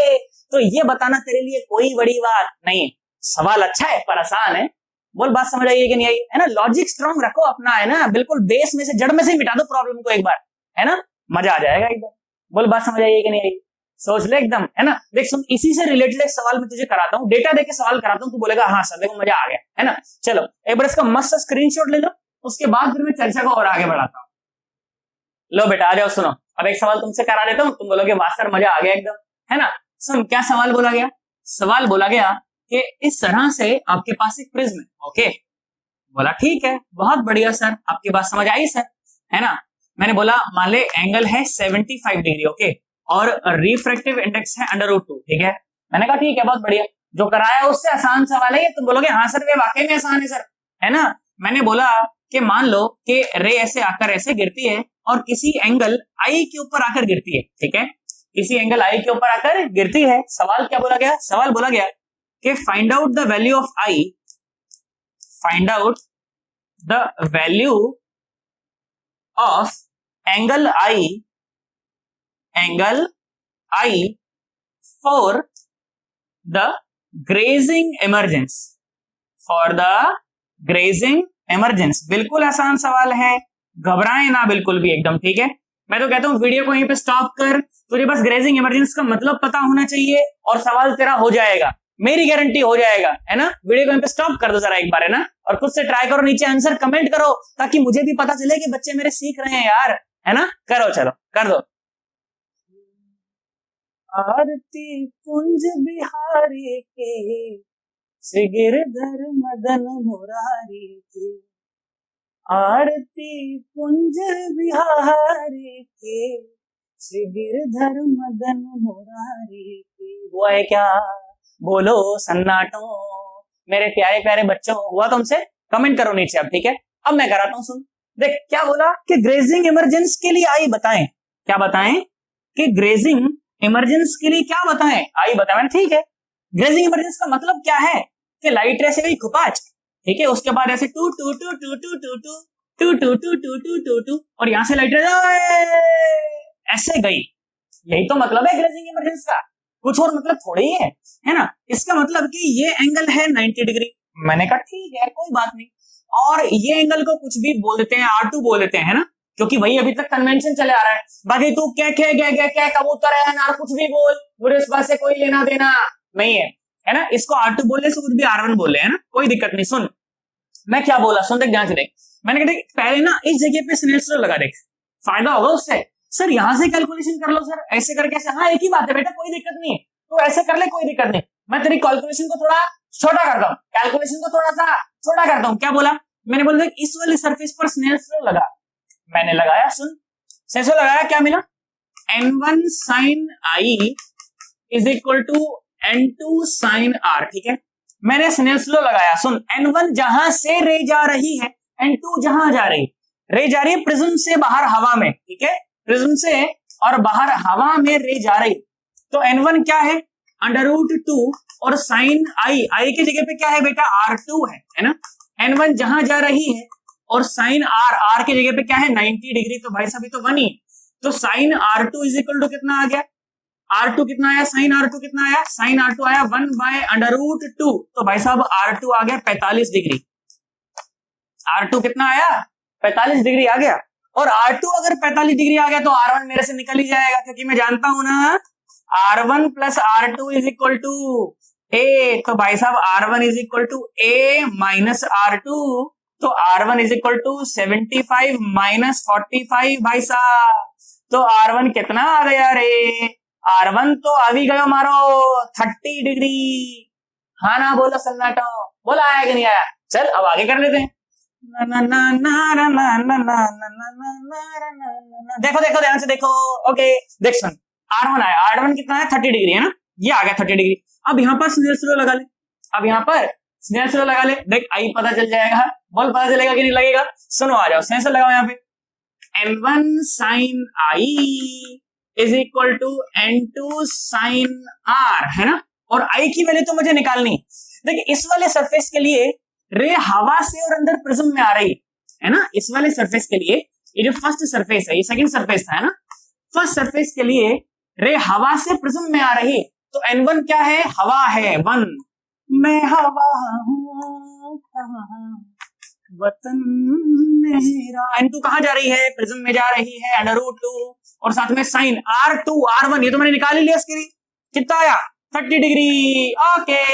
तो ये बताना तेरे लिए कोई बड़ी बात नहीं। सवाल अच्छा है पर आसान है, बोल बात समझ आई है कि नहीं आई है ना। लॉजिक स्ट्रॉन्ग रखो अपना है ना, बिल्कुल बेस में से, जड़ में से मिटा दो प्रॉब्लम को एक बार है ना, मजा आ जाएगा एकदम। बोल बात समझ आई है कि नहीं आई, सोच ले एकदम है ना। देख सुन, इसी से रिलेटेड एक सवाल मैं तुझे कराता हूँ, डेटा देके सवाल कराता हूँ, तू बोलेगा हाँ सर देखो मजा आ गया है ना। चलो एक बार इसका मस्त स्क्रीनशॉट ले लो, उसके बाद फिर मैं चर्चा को और आगे बढ़ाता हूँ। लो बेटा आ जाओ, सुनो अब एक सवाल तुमसे करा देता हूँ, तुम बोलोगे मास्टर मजा आ गया एकदम है ना। सुन क्या सवाल बोला गया, सवाल बोला गया कि इस तरह से आपके पास एक प्रिज्म है, ओके, बोला ठीक है बहुत बढ़िया सर, आपकी बात समझ आई सर है ना। मैंने बोला मान ले एंगल है 75 डिग्री, ओके, और रिफ्रैक्टिव इंडेक्स है √2, ठीक है। मैंने कहा ठीक है बहुत बढ़िया, जो कराया उससे आसान सवाल है ये, तुम बोलोगे हाँ सर ये वाकई में आसान है सर है ना। मैंने बोला कि मान लो कि रे ऐसे आकर ऐसे गिरती है और किसी एंगल आई के ऊपर आकर गिरती है, ठीक है, किसी एंगल आई के ऊपर आकर गिरती है। सवाल क्या बोला गया, सवाल बोला गया कि find out the value of I, find out the value of angle I for the grazing emergence, for the grazing emergence. बिल्कुल आसान सवाल है, घबराए ना बिल्कुल भी एकदम, ठीक है। मैं तो कहता हूं वीडियो को यहीं पे स्टॉप कर, तुझे बस ग्रेजिंग इमरजेंस का मतलब पता होना चाहिए और सवाल तेरा हो जाएगा, मेरी गारंटी हो जाएगा है ना। वीडियो को यहीं पे स्टॉप कर दो जरा एक बार है ना, और खुद से ट्राई करो, नीचे आंसर कमेंट करो ताकि मुझे भी पता चले कि बच्चे मेरे सीख रहे हैं यार है ना। करो चलो कर दो। आरती कुंज बिहारी के, श्री गिरधर मदन मुरारी के, आरती कुंज बिहारी के, श्री गिरधर मदन मुरारी के। हुआ है क्या, बोलो सन्नाटो मेरे प्यारे प्यारे बच्चों, हुआ तुमसे, कमेंट करो नीचे अब, ठीक है। अब मैं कराता हूं, सुन देख क्या बोला कि ग्रेजिंग इमरजेंस के लिए आई बताएं, क्या बताएं कि ग्रेजिंग इमरजेंस के लिए क्या बताएं, आई बताएं, ठीक है। ग्रेजिंग इमरजेंस का मतलब क्या है कि लाइट रे से गई खुपाच, ठीक है, उसके बाद ऐसे two two two two two two two two two two two two two two, और यहां से लाइट ऐसे गई। यही तो मतलब है ग्रेजिंग इमरजेंस का, कुछ और मतलब थोड़ी ही है ना। इसका मतलब कि ये एंगल है 90 डिग्री। मैंने कहा ठीक है कोई बात नहीं, और ये एंगल को कुछ भी बोल देते हैं, R2 बोल देते हैं, है ना, क्योंकि वही अभी तक कन्वेंशन चले आ रहा है। बाकी तू क्या कबूतर है ना, कुछ भी बोल, मुझे इस बात से कोई लेना देना नहीं है ना। इसको R2 बोलने से कुछ भी R1 बोल रहे हैं ना, कोई दिक्कत नहीं। सुन मैं क्या बोला, सुन देख ध्यान से देख। मैंने कहा देख पहले ना इस जगह पे स्नेल्स लॉ लगा, देख फायदा होगा उससे। सर यहां से कैलकुलेशन कर लो सर, ऐसे करके ऐसे, हाँ एक ही बात है बेटा, कोई दिक्कत नहीं है, तो ऐसे कर ले कोई दिक्कत नहीं। मैं तेरी कैलकुलेशन को थोड़ा छोटा करता हूँ, कैलकुलेशन को थोड़ा सा छोटा करता हूँ। क्या बोला मैंने, बोला इस वाले सरफेस पर स्नेल्स लॉ लगा। मैंने लगाया, सुन स्नेल्स लॉ लगाया, क्या मिला, n1 sin i is equal to n2 sin r। ठीक है, मैंने स्नेल्स लॉ लगाया। सुन n1 जहां से रे जा रही है, n2 जहां जा रही, रे जा रही है प्रिज्म से बाहर हवा में, ठीक है, प्रिज्म से और बाहर हवा में रे जा रही, तो n1 क्या है √2 और sin i की जगह पे क्या है बेटा r2 है ना। n1 जहां जा रही है और sin r की जगह पे क्या है 90 डिग्री, तो भाई साहब ये तो 1 ही, तो sin r2 is equal to कितना आ गया, R2 कितना आया, sin R2 कितना आया, sin R2 आया 1/√2, तो भाई साहब R2 आ गया 45 डिग्री। R2 कितना आया 45 डिग्री आ गया, और R2 अगर 45 डिग्री आ गया तो R1 मेरे से निकल ही जाएगा, क्योंकि मैं जानता हूं ना R1 plus R2 is equal to A, तो भाई साहब R1 is equal to A minus R2, तो R1 is equal to 75 minus 45 भाई साहब, तो R1 कितना आ गया रे, R1 तो अभी गयो मारो 30 डिग्री। हाँ ना बोलो सन्नाटो, बोला आया कि नहीं आया। चल अब आगे कर लेते हैं। देखो देखो ध्यान से देखो, ओके देख सुन, R1 आया, R1 कितना है 30 डिग्री है ना, ये आ गया 30 डिग्री। अब यहाँ पर स्नेल्स लॉ लगा ले, अब यहाँ पर स्नेल्स लॉ लगा ले, देख आई पता चल जाएगा, बोल पता चलेगा कि नहीं लगेगा। सुनो आ जाओ, स्नेल्स लॉ लगाओ यहाँ पे, n1 sin i is equal to n2 sin r, है ना, और i की वैल्यू तो मुझे निकालनी। देखिए इस वाले सरफेस के लिए रे हवा से और अंदर प्रिज्म में आ रही है ना, इस वाले सरफेस के लिए, ये जो फर्स्ट सरफेस है, ये सेकंड सरफेस था, है ना, फर्स्ट सरफेस के लिए रे हवा से प्रिज्म में आ रही, तो n1 क्या है, हवा है 1, मैं हवा हूं वतन मेरा। n2 कहां जा रही है, प्रिज्म में जा रही है √2, और साथ में साइन R2 R1, ये तो मैंने निकाल ही लिया इसके लिए, कितना आया 30 degree. Okay,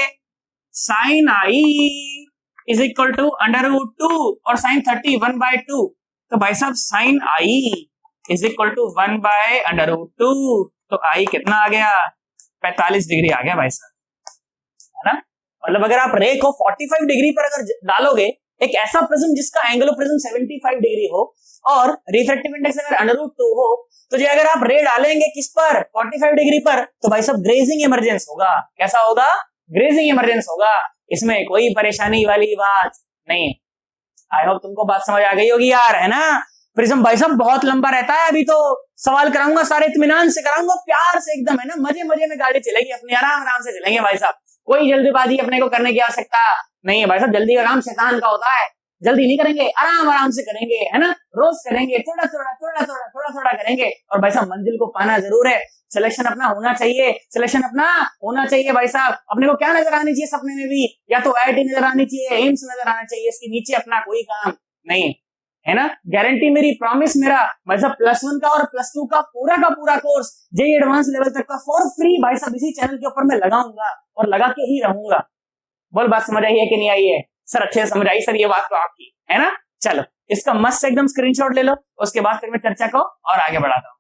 sine i is equal to √2 और साइन 30 1/2, तो भाई साहब sine i is equal to 1/√2, तो i कितना आ गया 45 डिग्री आ गया भाई साहब, है ना। मतलब अगर आप रे को 45 डिग्री पर अगर डालोगे, एक ऐसा प्रिज्म जिसका एंगल ऑफ प्रिज्म 75 डिग्री हो और रिफ्रैक्टिव इंडेक्स अगर √2 हो, तो जो अगर आप रे डालेंगे किस पर 45 डिग्री पर, तो भाई साहब ग्रेजिंग इमरजेंस होगा। कैसा होगा, ग्रेजिंग इमरजेंस होगा, इसमें कोई परेशानी वाली बात नहीं। आई होप तुमको बात समझ आ गई होगी यार, है ना। प्रिज्म भाई साहब बहुत लंबा रहता है, अभी तो सवाल कराऊंगा सारे इत्मीनान से कराऊंगा, प्यार से एकदम, है ना, मजे मजे में गाड़ी चलेगी अपनी, आराम आराम से चलेंगे भाई साहब, कोई जल्दीबाजी अपने को करने की आवश्यकता नहीं है भाई साहब। जल्दी का काम शैतान का होता है, जल्दी नहीं करेंगे, आराम आराम से करेंगे, है ना, रोज करेंगे, थोड़ा थोड़ा थोड़ा थोड़ा थोड़ा थोड़ा करेंगे, और भाई साहब मंजिल को पाना जरूर है। सिलेक्शन अपना होना चाहिए, सिलेक्शन अपना होना चाहिए भाई साहब। अपने को क्या नजर आनी चाहिए सपने में भी, या तो IIT नजर आनी चाहिए, एम्स नजर आना चाहिए, इसके नीचे अपना कोई काम नहीं, है ना। गारंटी मेरी, प्रॉमिस मेरा भाई साहब, +1 का और +2 का पूरा कोर्स जेईई एडवांस लेवल तक का फॉर फ्री भाई साहब इसी चैनल के ऊपर मैं लगाऊंगा और लगा के ही रहूंगा। बोल बात समझ आई है कि नहीं आई है सर, अच्छे से समझ आई सर ये बात तो आपकी, है ना। चलो इसका मस्त एकदम स्क्रीनशॉट ले लो, उसके बाद फिर मैं चर्चा को और आगे बढ़ाता हूँ।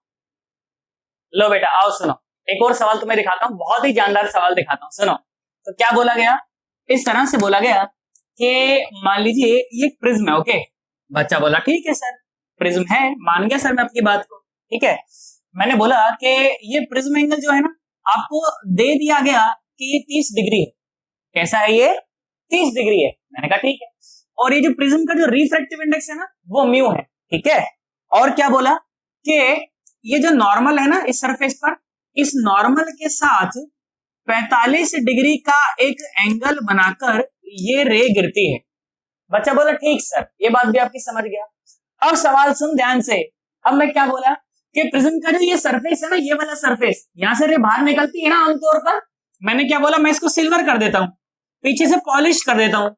लो बेटा आओ सुनो, एक और सवाल तुम्हें दिखाता हूँ, बहुत ही जानदार सवाल दिखाता हूँ, सुनो। तो क्या बोला गया, इस तरह से बोला गया कि मान लीजिए ये एक प्रिज्म है, ओके। बच्चा बोला ठीक है सर प्रिज्म है, मान गया सर मैं आपकी बात को, ठीक है। मैंने बोला कि ये प्रिज्म एंगल जो है ना, आपको दे दिया गया कि ये 30 डिग्री है। कैसा है ये, 30 डिग्री है। मैंने कहा ठीक है, और ये जो प्रिज्म का जो रिफ्रैक्टिव इंडेक्स है ना, वो म्यू है, ठीक है। और क्या बोला कि ये जो नॉर्मल है ना इस सरफेस पर, इस नॉर्मल के साथ 45 डिग्री का एक एंगल बनाकर ये रे गिरती है। बच्चा बोला ठीक सर, ये बात भी आपकी समझ गया। अब सवाल सुन ध्यान से। अब मैं क्या बोला कि प्रिज्म का जो ये सरफेस है ना, ये वाला सरफेस, यहां से रे बाहर निकलती है ना आमतौर पर, मैंने क्या बोला, मैं इसको सिल्वर कर देता हूं, पीछे से पॉलिश कर देता हूं।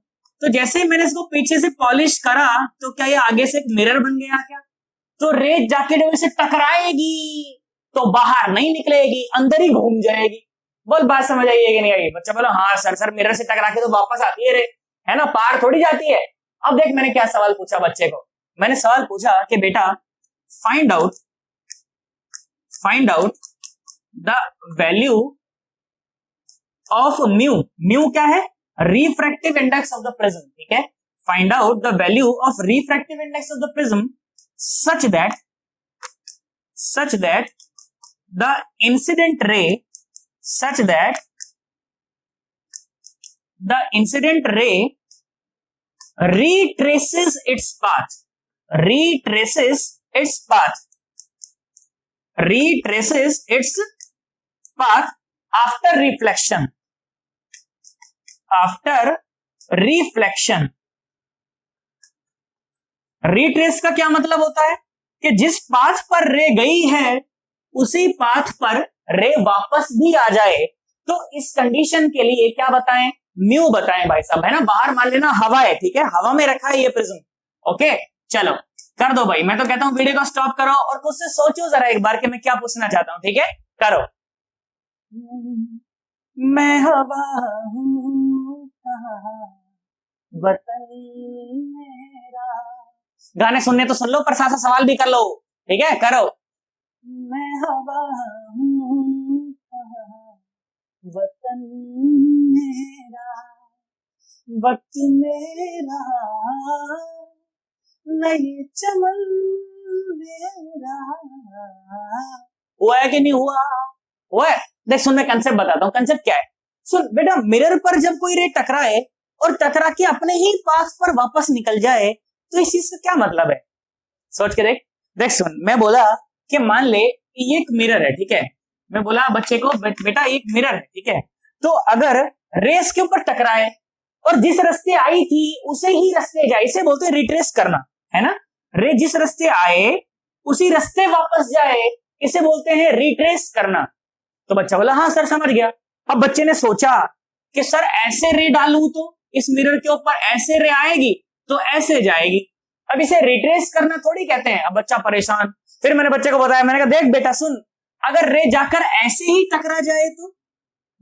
तो जैसे ही मैंने इसको पीछे से पॉलिश करा तो क्या ये आगे से एक मिरर बन गया क्या? तो रे जाके जब इसे टकराएगी तो बाहर नहीं निकलेगी, अंदर ही घूम जाएगी। बोल बात समझ आई है कि नहीं आई? बच्चा बोला हाँ सर मिरर से टकरा के तो वापस आती है रे, है ना, पार थोड़ी जाती है। अब देख मैंने क्या सवाल पूछा बच्चे को, मैंने सवाल पूछा कि बेटा find out the value of mu. Mu क्या है? Refractive index of the prism, ठीक है। Find out the value of refractive index of the prism such that the incident ray retraces its path after reflection. Retrace का क्या मतलब होता है कि जिस पाथ पर रे गई है उसी पाथ पर रे वापस भी आ जाए। तो इस कंडीशन के लिए क्या बताएं? म्यू बताएं भाई साहब, है ना। बाहर मान लेना हवा है, ठीक है, हवा में रखा है ये प्रिज्म। ओके चलो कर दो भाई, मैं तो कहता हूं वीडियो को स्टॉप करो और खुद से सोचो जरा एक बार कि मैं क्या पूछना चाहता हूं, ठीक है, करो। मैं हवा हूं वतन मेरा। गाने सुनने तो सुन लो, पर साथ सवाल भी कर लो, ठीक है, करो। मैं हवा हूं वतन मेरा, वक्त मेरा, नहीं चमन मेरा। हुआ है कि नहीं हुआ? हुआ है। देख सुन, मैं कंसेप्ट बताता हूँ। कंसेप्ट क्या है? सुन बेटा, मिरर पर जब कोई रे टकराए और टकरा के अपने ही पास पर वापस निकल जाए तो इस चीज का क्या मतलब है? सोच के देख सुन, मैं बोला कि मान ले ये एक मिरर है, ठीक है। मैं बोला बच्चे को बेटा एक मिरर है, ठीक है। तो अगर रेस के ऊपर टकराए और जिस रास्ते आई थी उसे ही रास्ते जाए, इसे बोलते हैं रिट्रेस करना, है ना। रे जिस रास्ते आए उसी रास्ते वापस जाए, इसे बोलते हैं रिट्रेस करना। तो बच्चा बोला हाँ सर समझ गया। अब बच्चे ने सोचा कि सर ऐसे रे डालूं तो इस मिरर के ऊपर ऐसे रे आएगी तो ऐसे जाएगी। अब इसे रिट्रेस करना थोड़ी कहते हैं। अब बच्चा परेशान। फिर मैंने बच्चे को बताया, मैंने कहा देख बेटा सुन, अगर रे जाकर ऐसे ही टकरा जाए तो?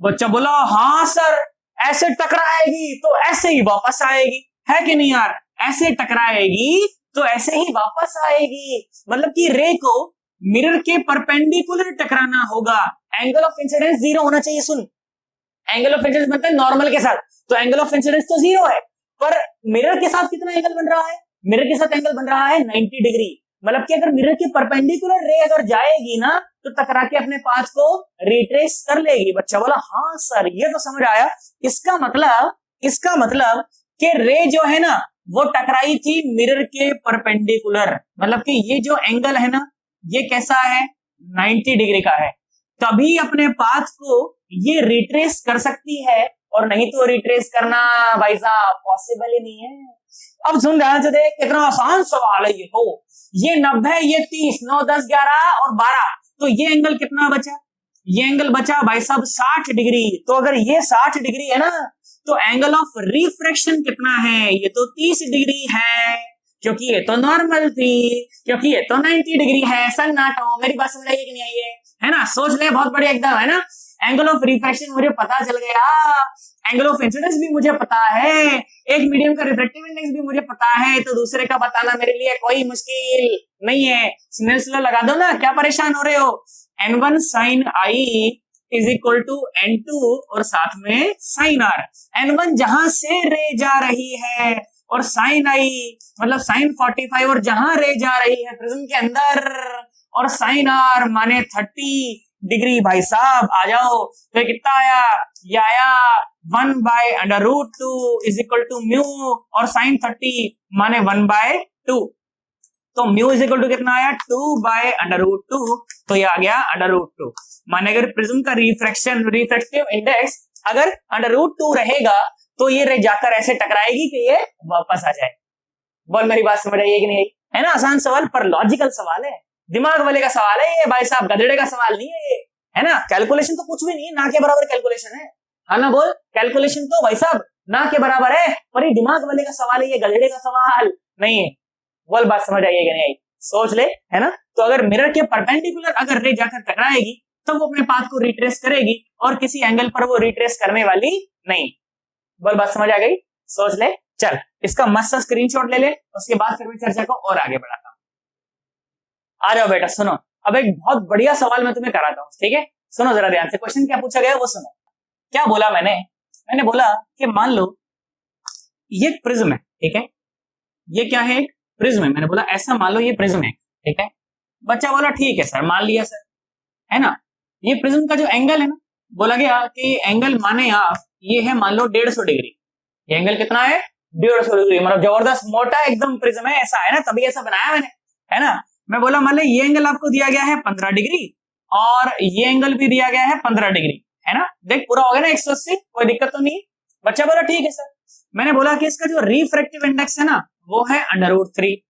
बच्चा बोला हाँ सर, ऐसे टकराएगी तो ऐसे ही वापस आएगी, है कि नहीं यार? ऐसे टकराएगी तो ऐसे ही वापस आएगी, मतलब कि रे को मिरर के परपेंडिकुलर टकराना होगा। एंगल ऑफ इंसिडेंस 0 होना चाहिए। सुन, एंगल ऑफ इंसिडेंस मतलब नॉर्मल के साथ, तो एंगल ऑफ इंसिडेंस तो 0 है, पर मिरर के साथ कितना एंगल बन रहा है? मिरर के साथ एंगल बन रहा है 90 डिग्री। मतलब कि अगर मिरर के परपेंडिकुलर रे अगर जाएगी ना तो टकरा के अपने पाथ को रिट्रेस कर लेगी। बच्चा बोला हाँ सर ये तो समझ आया। इसका मतलब कि रे जो है ना वो टकराई थी मिरर के परपेंडिकुलर, मतलब कि ये जो एंगल है ना ये कैसा है? 90 डिग्री का है, तभी अपने पाथ को ये रिट्रेस कर सकती है, और नहीं तो रिट्रेस करना भाई साहब पॉसिबल ही नहीं है। अब सुन ध्यान से देख, कितना आसान सवाल है ये। तो ये 90, ये 30, 9, 10, 11 और 12, तो ये एंगल कितना बचा? ये एंगल बचा भाई साहब 60 डिग्री। तो अगर ये 60 डिग्री है ना तो एंगल ऑफ रिफ्रैक्शन कितना है? ये तो 30 डिग्री है, क्योंकि ये तो नॉर्मल थी, क्योंकि ये तो 90 डिग्री है। सन्नाटो, मेरी बात समझ आई कि नहीं आई है ना? सोच ले, बहुत बढ़िया एकदम, है ना। एंगल ऑफ रिफ्रैक्शन मुझे पता चल गया, एंगल ऑफ इंसिडेंस भी मुझे पता है, एक मीडियम का रिफ्रैक्टिव इंडेक्स भी मुझे पता है, तो दूसरे का बताना मेरे लिए कोई मुश्किल नहीं है। सिग्नल स्लो लगा दो ना, क्या परेशान हो रहे हो? n1 sin i is equal to n2 और साथ में sin r। n1 जहां से रे जा रही है और sin i मतलब sin 45 और जहां रे जा रही है प्रिज्म के अंदर, और sin r माने 30 डिग्री। भाई साहब आ जाओ, तो कितना आया? ये आया 1/√2 इज इक्वल टू म्यू, और sin 30 माने 1/2, तो म्यू इज इक्वल टू कितना आया? 2/√2, तो ये आ गया √2। माने अगर प्रिज्म का रिफ्रैक्टिव इंडेक्स अगर √2 रहेगा तो ये रे जाकर ऐसे टकराएगी कि ये वापस आ जाए। बोल मेरी बात समझ आई है कि नहीं आई? है ना, आसान सवाल पर लॉजिकल सवाल है, दिमाग वाले का सवाल है ये भाई साहब, गधेड़े का सवाल नहीं है ये, है ना। कैलकुलेशन तो कुछ भी नहीं, ना के बराबर कैलकुलेशन है ना, बोल कैलकुलेशन तो भाई साहब ना के बराबर है, पर ये दिमाग वाले का सवाल है, ये गधेड़े का सवाल नहीं है। बोल बात समझ आई कि नहीं आई, सोच ले, है ना। तो अगर मिरर के परपेंडिकुलर अगर रे जाकर टकराएगी तो वो अपने पाथ को रिट्रेस करेगी और किसी एंगल पर वो रिट्रेस करने वाली नहीं। बोल बात समझ आ गई, सोच ले। चल इसका मस्त सा स्क्रीनशॉट ले ले, उसके बाद फिर मैं चर्चा को और आगे बढ़ाता हूं। आ जाओ बेटा सुनो, अब एक बहुत बढ़िया सवाल मैं तुम्हें कराता हूं, ठीक है। सुनो जरा ध्यान से, क्वेश्चन क्या पूछा गया वो सुनो। क्या बोला मैंने बोला कि मान लो ये प्रिज्म है, ठीक है, ये क्या है, एक प्रिज्म है। मैंने बोला ऐसा मान लो ये प्रिज्म है, ठीक है। बच्चा बोला ठीक है सर, मान लिया सर, है ना। ये प्रिज्म का जो एंगल है ना, बोला गया कि एंगल माने आप ये है मान लो 150 डिग्री। ये एंगल कितना है, 150 डिग्री, मतलब जबरदस्त मोटा एकदम प्रिज्म है, ऐसा है ना, तभी ऐसा बनाया मैंने, है ना। मैं बोला मान लो ये एंगल आपको दिया गया है 15 डिग्री और ये एंगल भी दिया गया है 15 डिग्री, है ना। देख पूरा हो गया ना 180, कोई दिक्कत तो नहीं। बच्चा बोला ठीक है सर। मैंने बोला कि इसका जो रिफ्रैक्टिव इंडेक्स है ना वो है √3,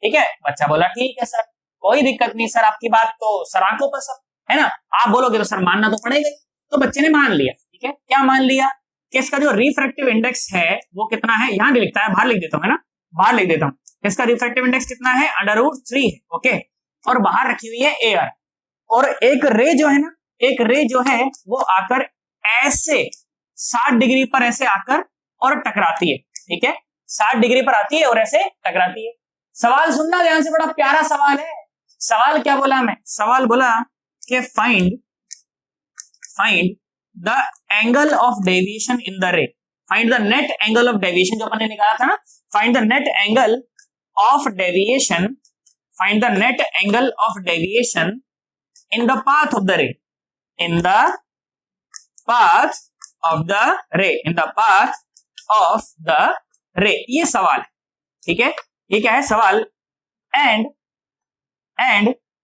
ठीक है। बच्चा बोला ठीक है सर, कोई दिक्कत नहीं सर, आपकी बात तो सर आंखों पर सब, है ना। आप बोलोगे तो सर मानना तो पड़ेगा। तो बच्चे ने मान लिया, ठीक है। क्या मान लिया कि इसका जो रिफ्रैक्टिव इंडेक्स है वो कितना है, यहां नहीं लिखता है, बाहर लिख देता हूं, है ना, बाहर लिख देता हूं। इसका रिफ्रैक्टिव इंडेक्स कितना है, √3 है, ओके। और बाहर रखी हुई है एयर, और एक रे जो है ना, एक रे जो है वो आकर ऐसे 60 डिग्री पर ऐसे आकर और टकराती है, ठीक है। 60 डिग्री पर आती है और ऐसे टकराती है। सवाल सुनना ध्यान से, बड़ा प्यारा सवाल है। सवाल क्या बोला मैं, सवाल बोला कि find the angle of deviation in the रे, find the net angle of deviation, जो अपन ने निकाला था ना, find the net angle of deviation, find the net angle of deviation in the path of the रे, इन द पाथ ऑफ द रे, इन the path of the रे। ये सवाल है, ठीक है, ये क्या है सवाल। And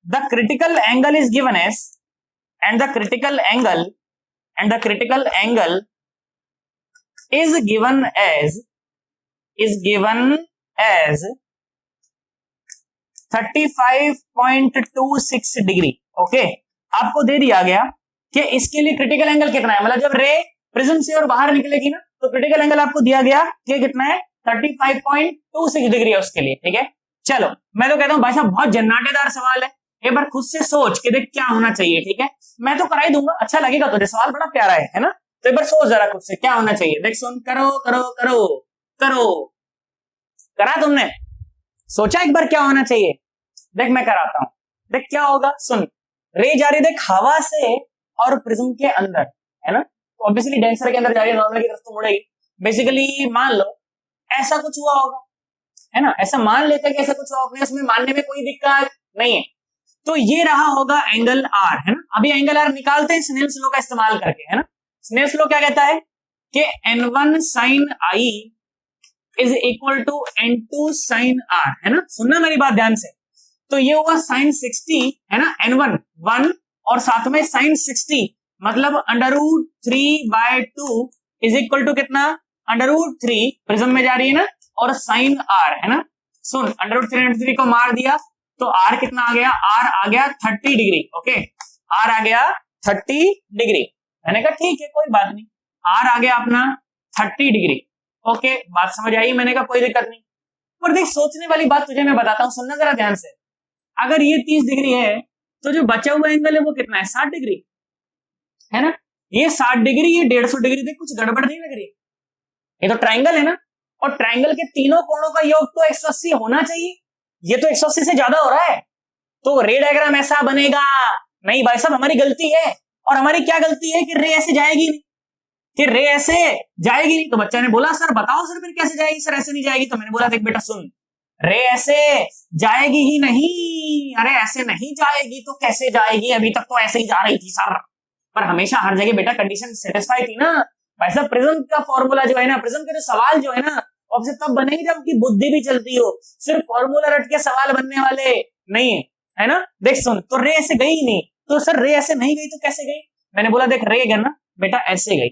the critical angle is given as, and the critical angle is given as 35.26 degree, okay. आपको दे दिया गया कि इसके लिए क्रिटिकल एंगल कितना है, मतलब जब रे प्रिज्म से और बाहर निकलेगी ना तो क्रिटिकल एंगल आपको दिया गया कि कितना है, 35.26 डिग्री है उसके लिए, ठीक है। चलो मैं तो कहता हूं भाई साहब बहुत जन्नाटेदार सवाल है, एक बार खुद से सोच के देख क्या होना चाहिए, ठीक है। मैं तो करा ही दूंगा, अच्छा लगेगा तुझे, सवाल बड़ा प्यारा है ना। तो एक बार सोच जरा खुद से क्या होना चाहिए, देख सुन, करो करो करो करो, करा तुमने, सोचा एक बार क्या होना चाहिए। देख मैं कराता हूं, देख क्या होगा, सुन। रे जा रही देख हवा से और प्रिज्म के अंदर, है ना, तो ऑब्वियसली डेंसर के अंदर जा रही है, नॉर्मल की तरफ तो मुड़ेगी। बेसिकली मान लो ऐसा कुछ हुआ होगा, है ना, ऐसा मान लेते हैं कि ऐसा कुछ हुआ होगा, इसमें मानने में कोई दिक्कत नहीं है। तो ये रहा होगा एंगल आर, है ना। अभी एंगल आर निकालते हैं स्नेल्स लॉ का इस्तेमाल करके, है ना। स्नेल्स लॉ क्या कहता है कि n1 sin i is equal to n2 sin r, है ना। सुनना मेरी बात ध्यान से। तो ये हुआ sin 60, है ना, n1 1 और साथ में sin 60 मतलब √3/2 इज इक्वल टू कितना, √3 प्रिज्म में जा रही है ना, और sin r, है ना। सुन √3 को मार दिया तो r कितना आ गया, r आ गया 30 डिग्री, ओके। r आ गया 30 डिग्री। मैंने कहा ठीक है कोई बात नहीं, r आ गया अपना 30 डिग्री, ओके। बात समझ आई, मैंने कहा कोई दिक्कत नहीं। पर देख सोचने वाली बात तुझे मैं बताता हूं, सुनना जरा ध्यान से। अगर ये 30 डिग्री है तो जो बचा हुआ एंगल है वो कितना है, 60 डिग्री, है ना। ये 60 डिग्री, ये 150 डिग्री, देख कुछ गड़बड़ नहीं लग रही, ये तो ट्राइंगल है ना, और ट्राइंगल के तीनों कोणों का योग तो 180 होना चाहिए। ये तो 180 से ज्यादा हो रहा है, तो रे डायग्राम ऐसा बनेगा नहीं भाई साहब, हमारी गलती है। और हमारी क्या गलती है कि रे ऐसे जाएगी नहीं, कि रे ऐसे जाएगी नहीं। तो बच्चा ने बोला सर बताओ सर फिर कैसे जाएगी, सर ऐसे नहीं जाएगी। तो मैंने बोला देख बेटा सुन, रे ऐसे जाएगी ही नहीं, अरे ऐसे नहीं जाएगी तो कैसे जाएगी, अभी तक तो ऐसे ही जा रही थी सर। पर हमेशा हर जगह बेटा कंडीशन सेटिस्फाई थी ना भाई साहब। प्रिज्म का फॉर्मूला जो है ना, प्रिज्म के जो सवाल जो है ना, आपसे तब बनेगी जब उनकी बुद्धि भी चलती हो, सिर्फ फॉर्मूला रट के सवाल बनने वाले नहीं है, है ना। देख सुन, तो रे ऐसे गई ही नहीं, तो सर रे ऐसे नहीं गई तो कैसे गई। मैंने बोला देख रे गई ना बेटा ऐसे गई,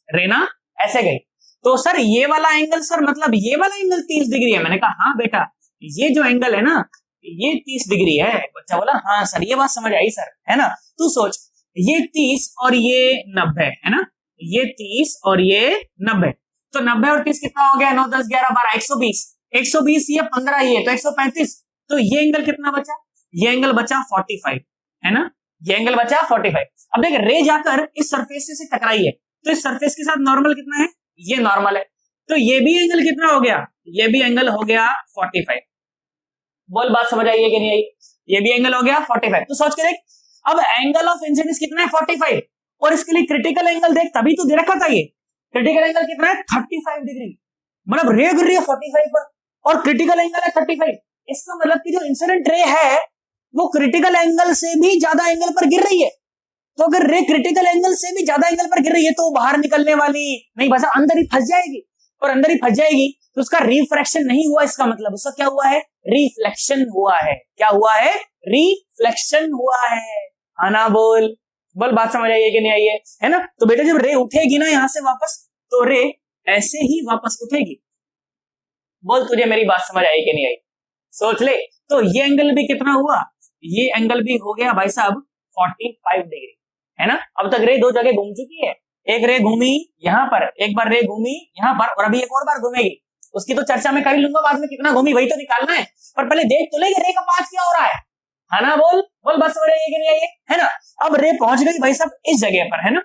रे ना ऐसे गई। तो सर ये वाला एंगल, सर मतलब ये वाला एंगल 30 डिग्री है। मैंने कहा हाँ बेटा ये जो एंगल है ना ये 30 डिग्री है। बच्चा बोला हाँ सर ये बात समझ आई सर, है ना। तू सोच ये 30 और ये 90 है ना, ये 30 और ये 90, तो 90 और 30 कितना हो गया, 9 10 11 12 120, 120 ये 15 ये तो 135, तो ये एंगल कितना बचा, ये एंगल बचा 45, है ना, ये एंगल बचा 45। अब देख रे जाकर इस सरफेस से टकराई है, तो इस सरफेस के साथ नॉर्मल कितना है, ये नॉर्मल है, तो ये भी एंगल कितना हो गया, ये भी एंगल हो गया 45। बोल बात समझ आई है कि नहीं आई, ये भी एंगल हो गया 45। तो सोच के देख अब एंगल ऑफ इंसिडेंस कितना है 45, और इसके लिए क्रिटिकल एंगल देख, तभी तो दे रखा था ये क्रिटिकल एंगल कितना है 35 डिग्री, मतलब रे गिर रही है 45 पर और क्रिटिकल एंगल है 35। इसका मतलब कि जो इंसिडेंट रे है वो क्रिटिकल एंगल से भी ज्यादा एंगल पर गिर रही है। तो अगर रे क्रिटिकल एंगल से भी ज्यादा एंगल पर गिर रही है तो बाहर निकलने वाली नहीं, बस अंदर ही फंस जाएगी, और अंदर ही फंस जाएगी तो उसका रिफ्रैक्शन नहीं हुआ, इसका मतलब उसका क्या हुआ है, रिफ्लेक्शन हुआ है। क्या हुआ है, रिफ्लेक्शन हुआ है ना। बोल बोल बात समझ आई है कि नहीं आई है ना। तो बेटा जब रे उठेगी ना यहां से वापस, तो रे ऐसे ही वापस उठेगी। बोल तुझे मेरी बात समझ आई कि नहीं आई, सोच ले। तो ये एंगल भी कितना हुआ, ये एंगल भी हो गया भाई साहब 45 डिग्री, है ना। अब तक रे दो जगह घूम चुकी है, एक रे घूमी यहाँ पर, एक बार रे घूमी यहाँ पर, और अभी एक और बार घूमेगी, उसकी तो चर्चा में कर ही लूंगा बाद में, कितना घूमी वही तो निकालना है, पर पहले देख तो ले रे का पांच क्या हो रहा है ना। बोल बोल बस समझ रही है कि नहीं आई है ना। अब रे पहुंच गई भाई साहब इस जगह पर, है ना।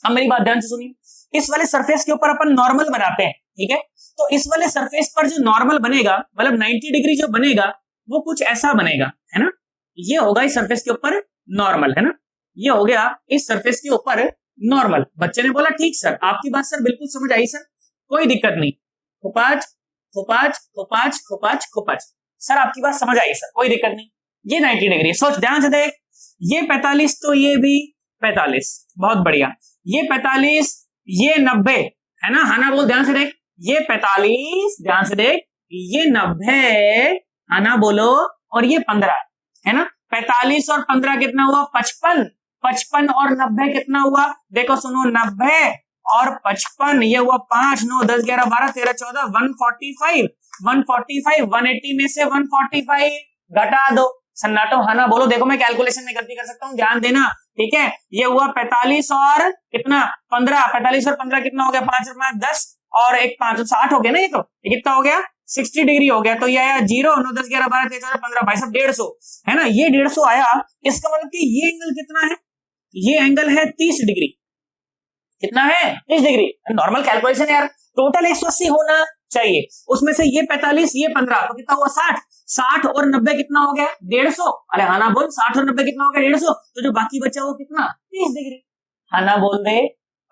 अब मेरी बात ध्यान से सुनिए, इस वाले सरफेस के ऊपर अपन नॉर्मल बनाते हैं, ठीक है। तो इस वाले सरफेस पर जो नॉर्मल बनेगा, मतलब 90 डिग्री जो बनेगा वो कुछ ऐसा बनेगा, है ना। ये होगा इस सरफेस के ऊपर नॉर्मल, है ना, ये हो गया इस सरफेस के ऊपर नॉर्मल। बच्चे ने बोला ठीक सर, आपकी बात सर बिल्कुल समझ आई सर, कोई दिक्कत नहीं, खोपाच खोपाच खोपाच खोपाच खोपाच, सर आपकी बात समझ आई सर, कोई दिक्कत नहीं। ये 90 डिग्री, सोच ध्यान से देख, ये 45 तो ये भी 45, बहुत बढ़िया, ये 45 ये 90, है ना। हाँ ना बोल ध्यान से देख, ये 45 ध्यान से देख, ये 90 है ना बोलो, और ये 15, है ना। 45 और 15 कितना हुआ 55, 55 और 90 कितना हुआ, देखो सुनो 90 और 55 ये हुआ 5 9 10 11 12 13 14 145, 145 180 में से 145 घटा दो, सन्नाटो हाँ ना बोलो। देखो मैं कैलकुलेशन में गलती कर सकता हूँ, ध्यान देना, ठीक है। ये हुआ 45 और कितना 15, 45 और 15 कितना हो गया 5 और 5 10 और एक 5 60 हो गया ना, ये तो ये कितना हो गया 60 डिग्री हो गया। तो ये आया 0 9 10 11 12 13 14 15 भाई साहब 150, है ना, ये 150 आया। इसका मतलब कि ये एंगल कितना है, ये एंगल है 30 डिग्री, कितना है 30 डिग्री। नॉर्मल कैलकुलेशन यार, टोटल 180 होना चाहिए, उसमें से ये 45 ये 15 तो कितना हुआ 60, 60 और 90 कितना हो गया 150, अरे हाँ ना बोल 60 और 90 कितना हो गया 150, तो जो बाकी बचा वो कितना 30 डिग्री, हाँ ना बोल दे,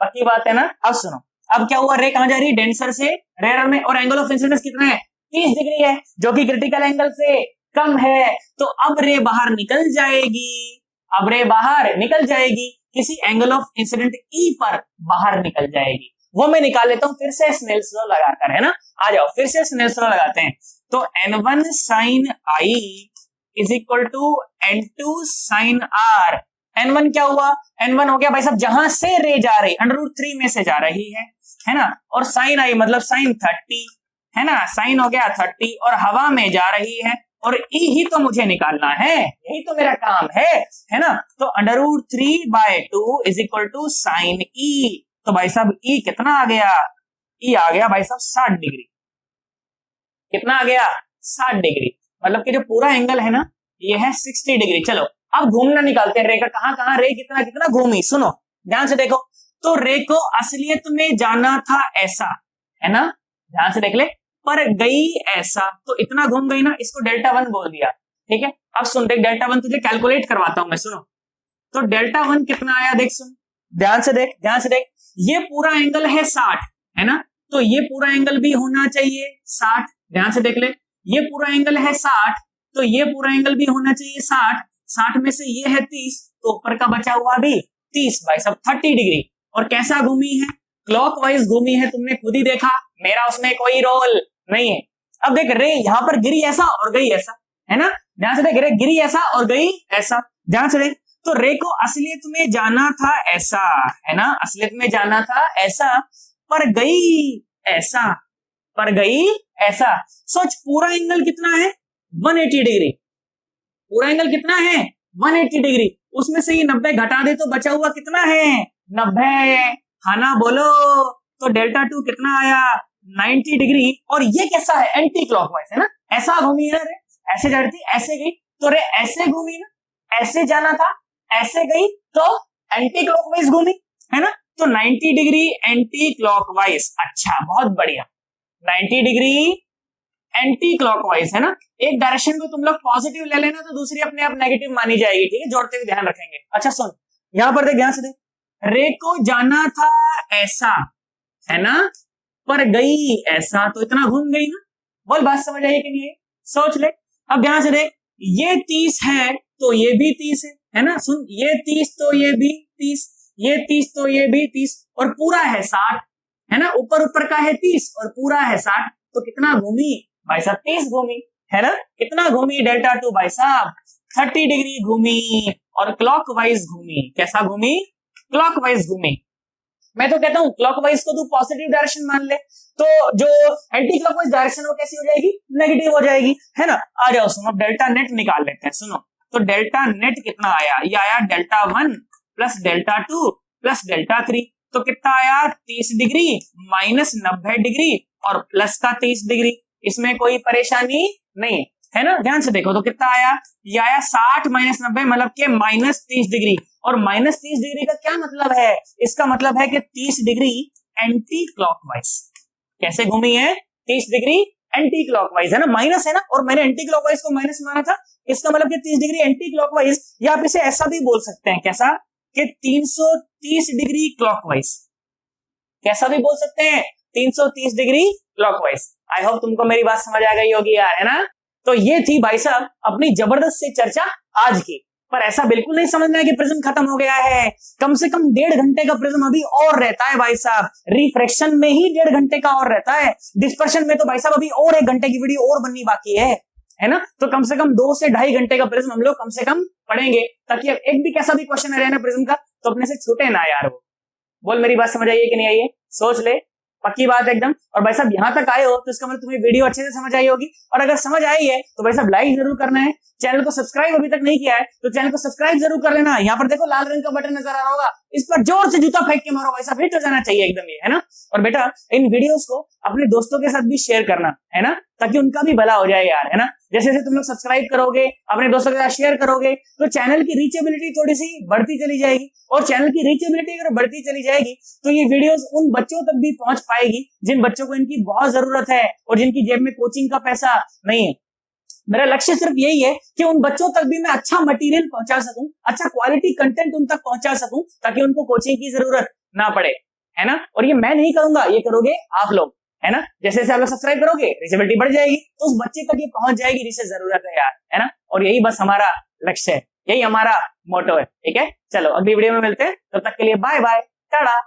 पक्की बात है ना। अब सुनो, अब क्या हुआ, रे कहां जा रही है डेंसर से रेयर में, और एंगल ऑफ इंसिडेंस कितना है 30 डिग्री है, जो कि क्रिटिकल एंगल से कम है। तो अब रे बाहर निकल जाएगी, अब रे बाहर निकल जाएगी, किसी एंगल ऑफ इंसिडेंट ई पर बाहर निकल जाएगी। वो मैं निकाल लेता हूं फिर से स्नेल्स लॉ लगाकर, है ना। आ जाओ फिर से स्नेल्स लॉ लगाते हैं। तो n1 sin i is equal to n2 sin r। n1 क्या हुआ, n1 हो गया भाई साहब जहां से रे जा रही √3 में से जा रही है ना, और sin i मतलब sin 30, है ना, sin हो गया 30 और हवा में जा रही है, और e ही तो मुझे निकालना है, यही तो मेरा काम है ना। तो √3/2 is equal to sin e। तो भाई साहब e कितना आ गया, e आ गया भाई साहब 60 डिग्री, कितना आ गया 60 डिग्री, मतलब कि जो पूरा एंगल है ना ये है 60 डिग्री। चलो अब घूमना निकालते हैं, रे का कहां कहां रे कितना कितना घूमी, सुनो ध्यान से देखो। तो रे को असलियत में जाना था ऐसा, है ना, ध्यान से देख ले, पर गई ऐसा, तो इतना घूम गई ना, इसको Δ1 बोल दिया, ठीक है। अब सुन देख Δ1 तुझे कैलकुलेट करवाता हूं मैं, सुनो। तो Δ1 कितना आया देख, सुन ध्यान से देख, ध्यान से देख, ये पूरा एंगल है 60, है ना, तो ये पूरा एंगल भी होना चाहिए 60, ध्यान से देख ले, ये पूरा एंगल है 60, तो ये पूरा एंगल भी होना चाहिए 60, 60 में से ये है 30, तो ऊपर का बचा हुआ भी 30 भाई साहब 30 डिग्री। और कैसा घूमी है, क्लॉकवाइज घूमी है, तुमने खुद ही देखा, मेरा उसमें कोई रोल नहीं है। अब देख रे यहां पर गिरी ऐसा और गई ऐसा, है ना, ध्यान से देख, रे गिरी ऐसा और गई ऐसा, ध्यान से देख। तो रे को असलियत में जाना था ऐसा, है ना, असलियत में जाना था ऐसा, पर गई ऐसा, पर गई ऐसा। सोच पूरा एंगल कितना है 180 डिग्री, पूरा एंगल कितना है 180 डिग्री, उसमें से ये 90 घटा दे तो बचा हुआ कितना है 90, है ना, बोलो। तो डेल्टा टू कितना आया 90 डिग्री। और ये कैसा है एंटी क्लॉकवाइज, है ना, ऐसा घूमी है रे, ऐसे जा रही थी ऐसे गई, तो रे ऐसे घूमी ना, ऐसे जाना था ऐसे गई तो एंटी क्लॉकवाइज घूमी, है ना। तो 90 डिग्री एंटी क्लॉकवाइज, अच्छा बहुत बढ़िया, 90 डिग्री एंटी क्लॉकवाइज, है ना। एक डायरेक्शन को तुम लोग पॉजिटिव ले लेना तो दूसरी अपने आप नेगेटिव मानी जाएगी, ठीक है, जोड़ते हुए ध्यान रखेंगे। अच्छा सुन, यहां पर देख, ध्यान से देख, रे को जाना था ऐसा, है ना, पर गई ऐसा, तो इतना घूम गई ना। बोल बात समझ आई कि नहीं, सोच ले। अब ध्यान से देख, ये 30 है तो ये भी 30 है ना, सुन, ये 30 तो ये भी 30, ये 30 तो ये भी 30, और पूरा है 60, है ना, ऊपर ऊपर का है 30 और पूरा है 60, तो कितना घूमी भाई साहब 30 घूमी, है ना। कितना घूमी डेल्टा टू भाई साहब 30 डिग्री घूमी और क्लॉकवाइज घूमी। कैसा घूमी, क्लॉकवाइज घूमी। मैं तो कहता हूं क्लॉकवाइज को तू पॉजिटिव डायरेक्शन मान ले, तो जो एंटी क्लॉकवाइज डायरेक्शन वो कैसी हो जाएगी, नेगेटिव हो जाएगी, है ना। आ जाओ सुनो, डेल्टा नेट निकाल लेते हैं। सुनो, तो डेल्टा नेट कितना आया, ये आया delta 1 plus delta 2 plus delta 3, तो कितना आया 30 डिग्री माइनस 90 डिग्री और प्लस का 30 डिग्री। इसमें कोई परेशानी नहीं, है ना। ध्यान से देखो तो कितना आया, ये आया 60 माइनस 90 मतलब के माइनस 30 डिग्री, और माइनस 30 डिग्री का क्या मतलब है, इसका मतलब है कि 30 डिग्री एंटी क्लॉकवाइज। कैसे घूमी है 30 डिग्री एंटी क्लॉकवाइज, है ना, माइनस है ना, और मैंने एंटी क्लॉकवाइज को माइनस माना था, इसका मतलब कि 30 डिग्री एंटी क्लॉकवाइज, या आप इसे ऐसा भी बोल सकते हैं, कैसा, कि 330 डिग्री क्लॉकवाइज। कैसा भी बोल सकते हैं 330 डिग्री क्लॉकवाइज। आई होप तुमको मेरी बात समझ आ गई होगी यार, है ना। तो ये थी भाई साहब अपनी जबरदस्त सी चर्चा आज की। पर ऐसा बिल्कुल नहीं समझना है कि प्रिज्म खत्म हो गया है, कम से कम 1.5 घंटे का प्रिज्म अभी और रहता है भाई साहब, रिफ्रैक्शन में ही 1.5 घंटे का और रहता है, डिस्पर्शन में तो भाई साहब अभी और 1 घंटे की वीडियो और बननी बाकी है ना। तो कम से कम 2 से 2.5 घंटे का प्रिज्म हम लोग कम से कम पढ़ेंगे, ताकि अब एक भी कैसा भी क्वेश्चन है ना प्रिज्म का तो अपने से छूटे ना यार वो। बोल मेरी बात समझ आई है कि नहीं आई है, सोच ले, पक्की बात एकदम। और भाई साहब यहाँ तक आए हो तो इसका मतलब तुम्हें वीडियो अच्छे से समझ आई होगी, और अगर समझ आई है तो भाई साहब लाइक जरूर करना है, चैनल को सब्सक्राइब अभी तक नहीं किया है तो चैनल को सब्सक्राइब जरूर कर लेना। यहाँ पर देखो लाल रंग का बटन नजर आ रहा होगा, इस पर जोर से जूता फेंक के मारो भाई साहब, हिट हो जाना चाहिए एकदम ये, है ना। और बेटा इन वीडियोस को अपने दोस्तों के साथ भी शेयर करना, है ना, ताकि उनका भी भला हो जाए यार, है ना। जैसे जैसे तुम लोग सब्सक्राइब करोगे, अपने दोस्तों के साथ शेयर करोगे, तो चैनल की रीचेबिलिटी थोड़ी सी बढ़ती चली जाएगी, और चैनल की रीचेबिलिटी अगर बढ़ती चली जाएगी तो ये वीडियोस उन बच्चों तक भी पहुंच पाएगी जिन बच्चों को इनकी बहुत जरूरत है और जिनकी जेब में कोचिंग का पैसा नहीं है। मेरा लक्ष्य सिर्फ यही है कि उन बच्चों तक भी मैं अच्छा मटेरियल पहुंचा सकूं, अच्छा क्वालिटी कंटेंट उन तक पहुंचा सकूं, ताकि उनको कोचिंग की जरूरत ना पड़े, है ना। और ये मैं नहीं करूंगा, ये करोगे आप लोग, है ना। जैसे जैसे आप लोग सब्सक्राइब करोगे रीचेबिलिटी बढ़ जाएगी, तो उस बच्चे तक ये पहुंच जाएगी जिसे जरूरत है यार, है ना। और यही बस हमारा लक्ष्य है, यही हमारा मोटो है, ठीक है। चलो अगली वीडियो में मिलते हैं, तब तक के लिए बाय बाय, टाटा।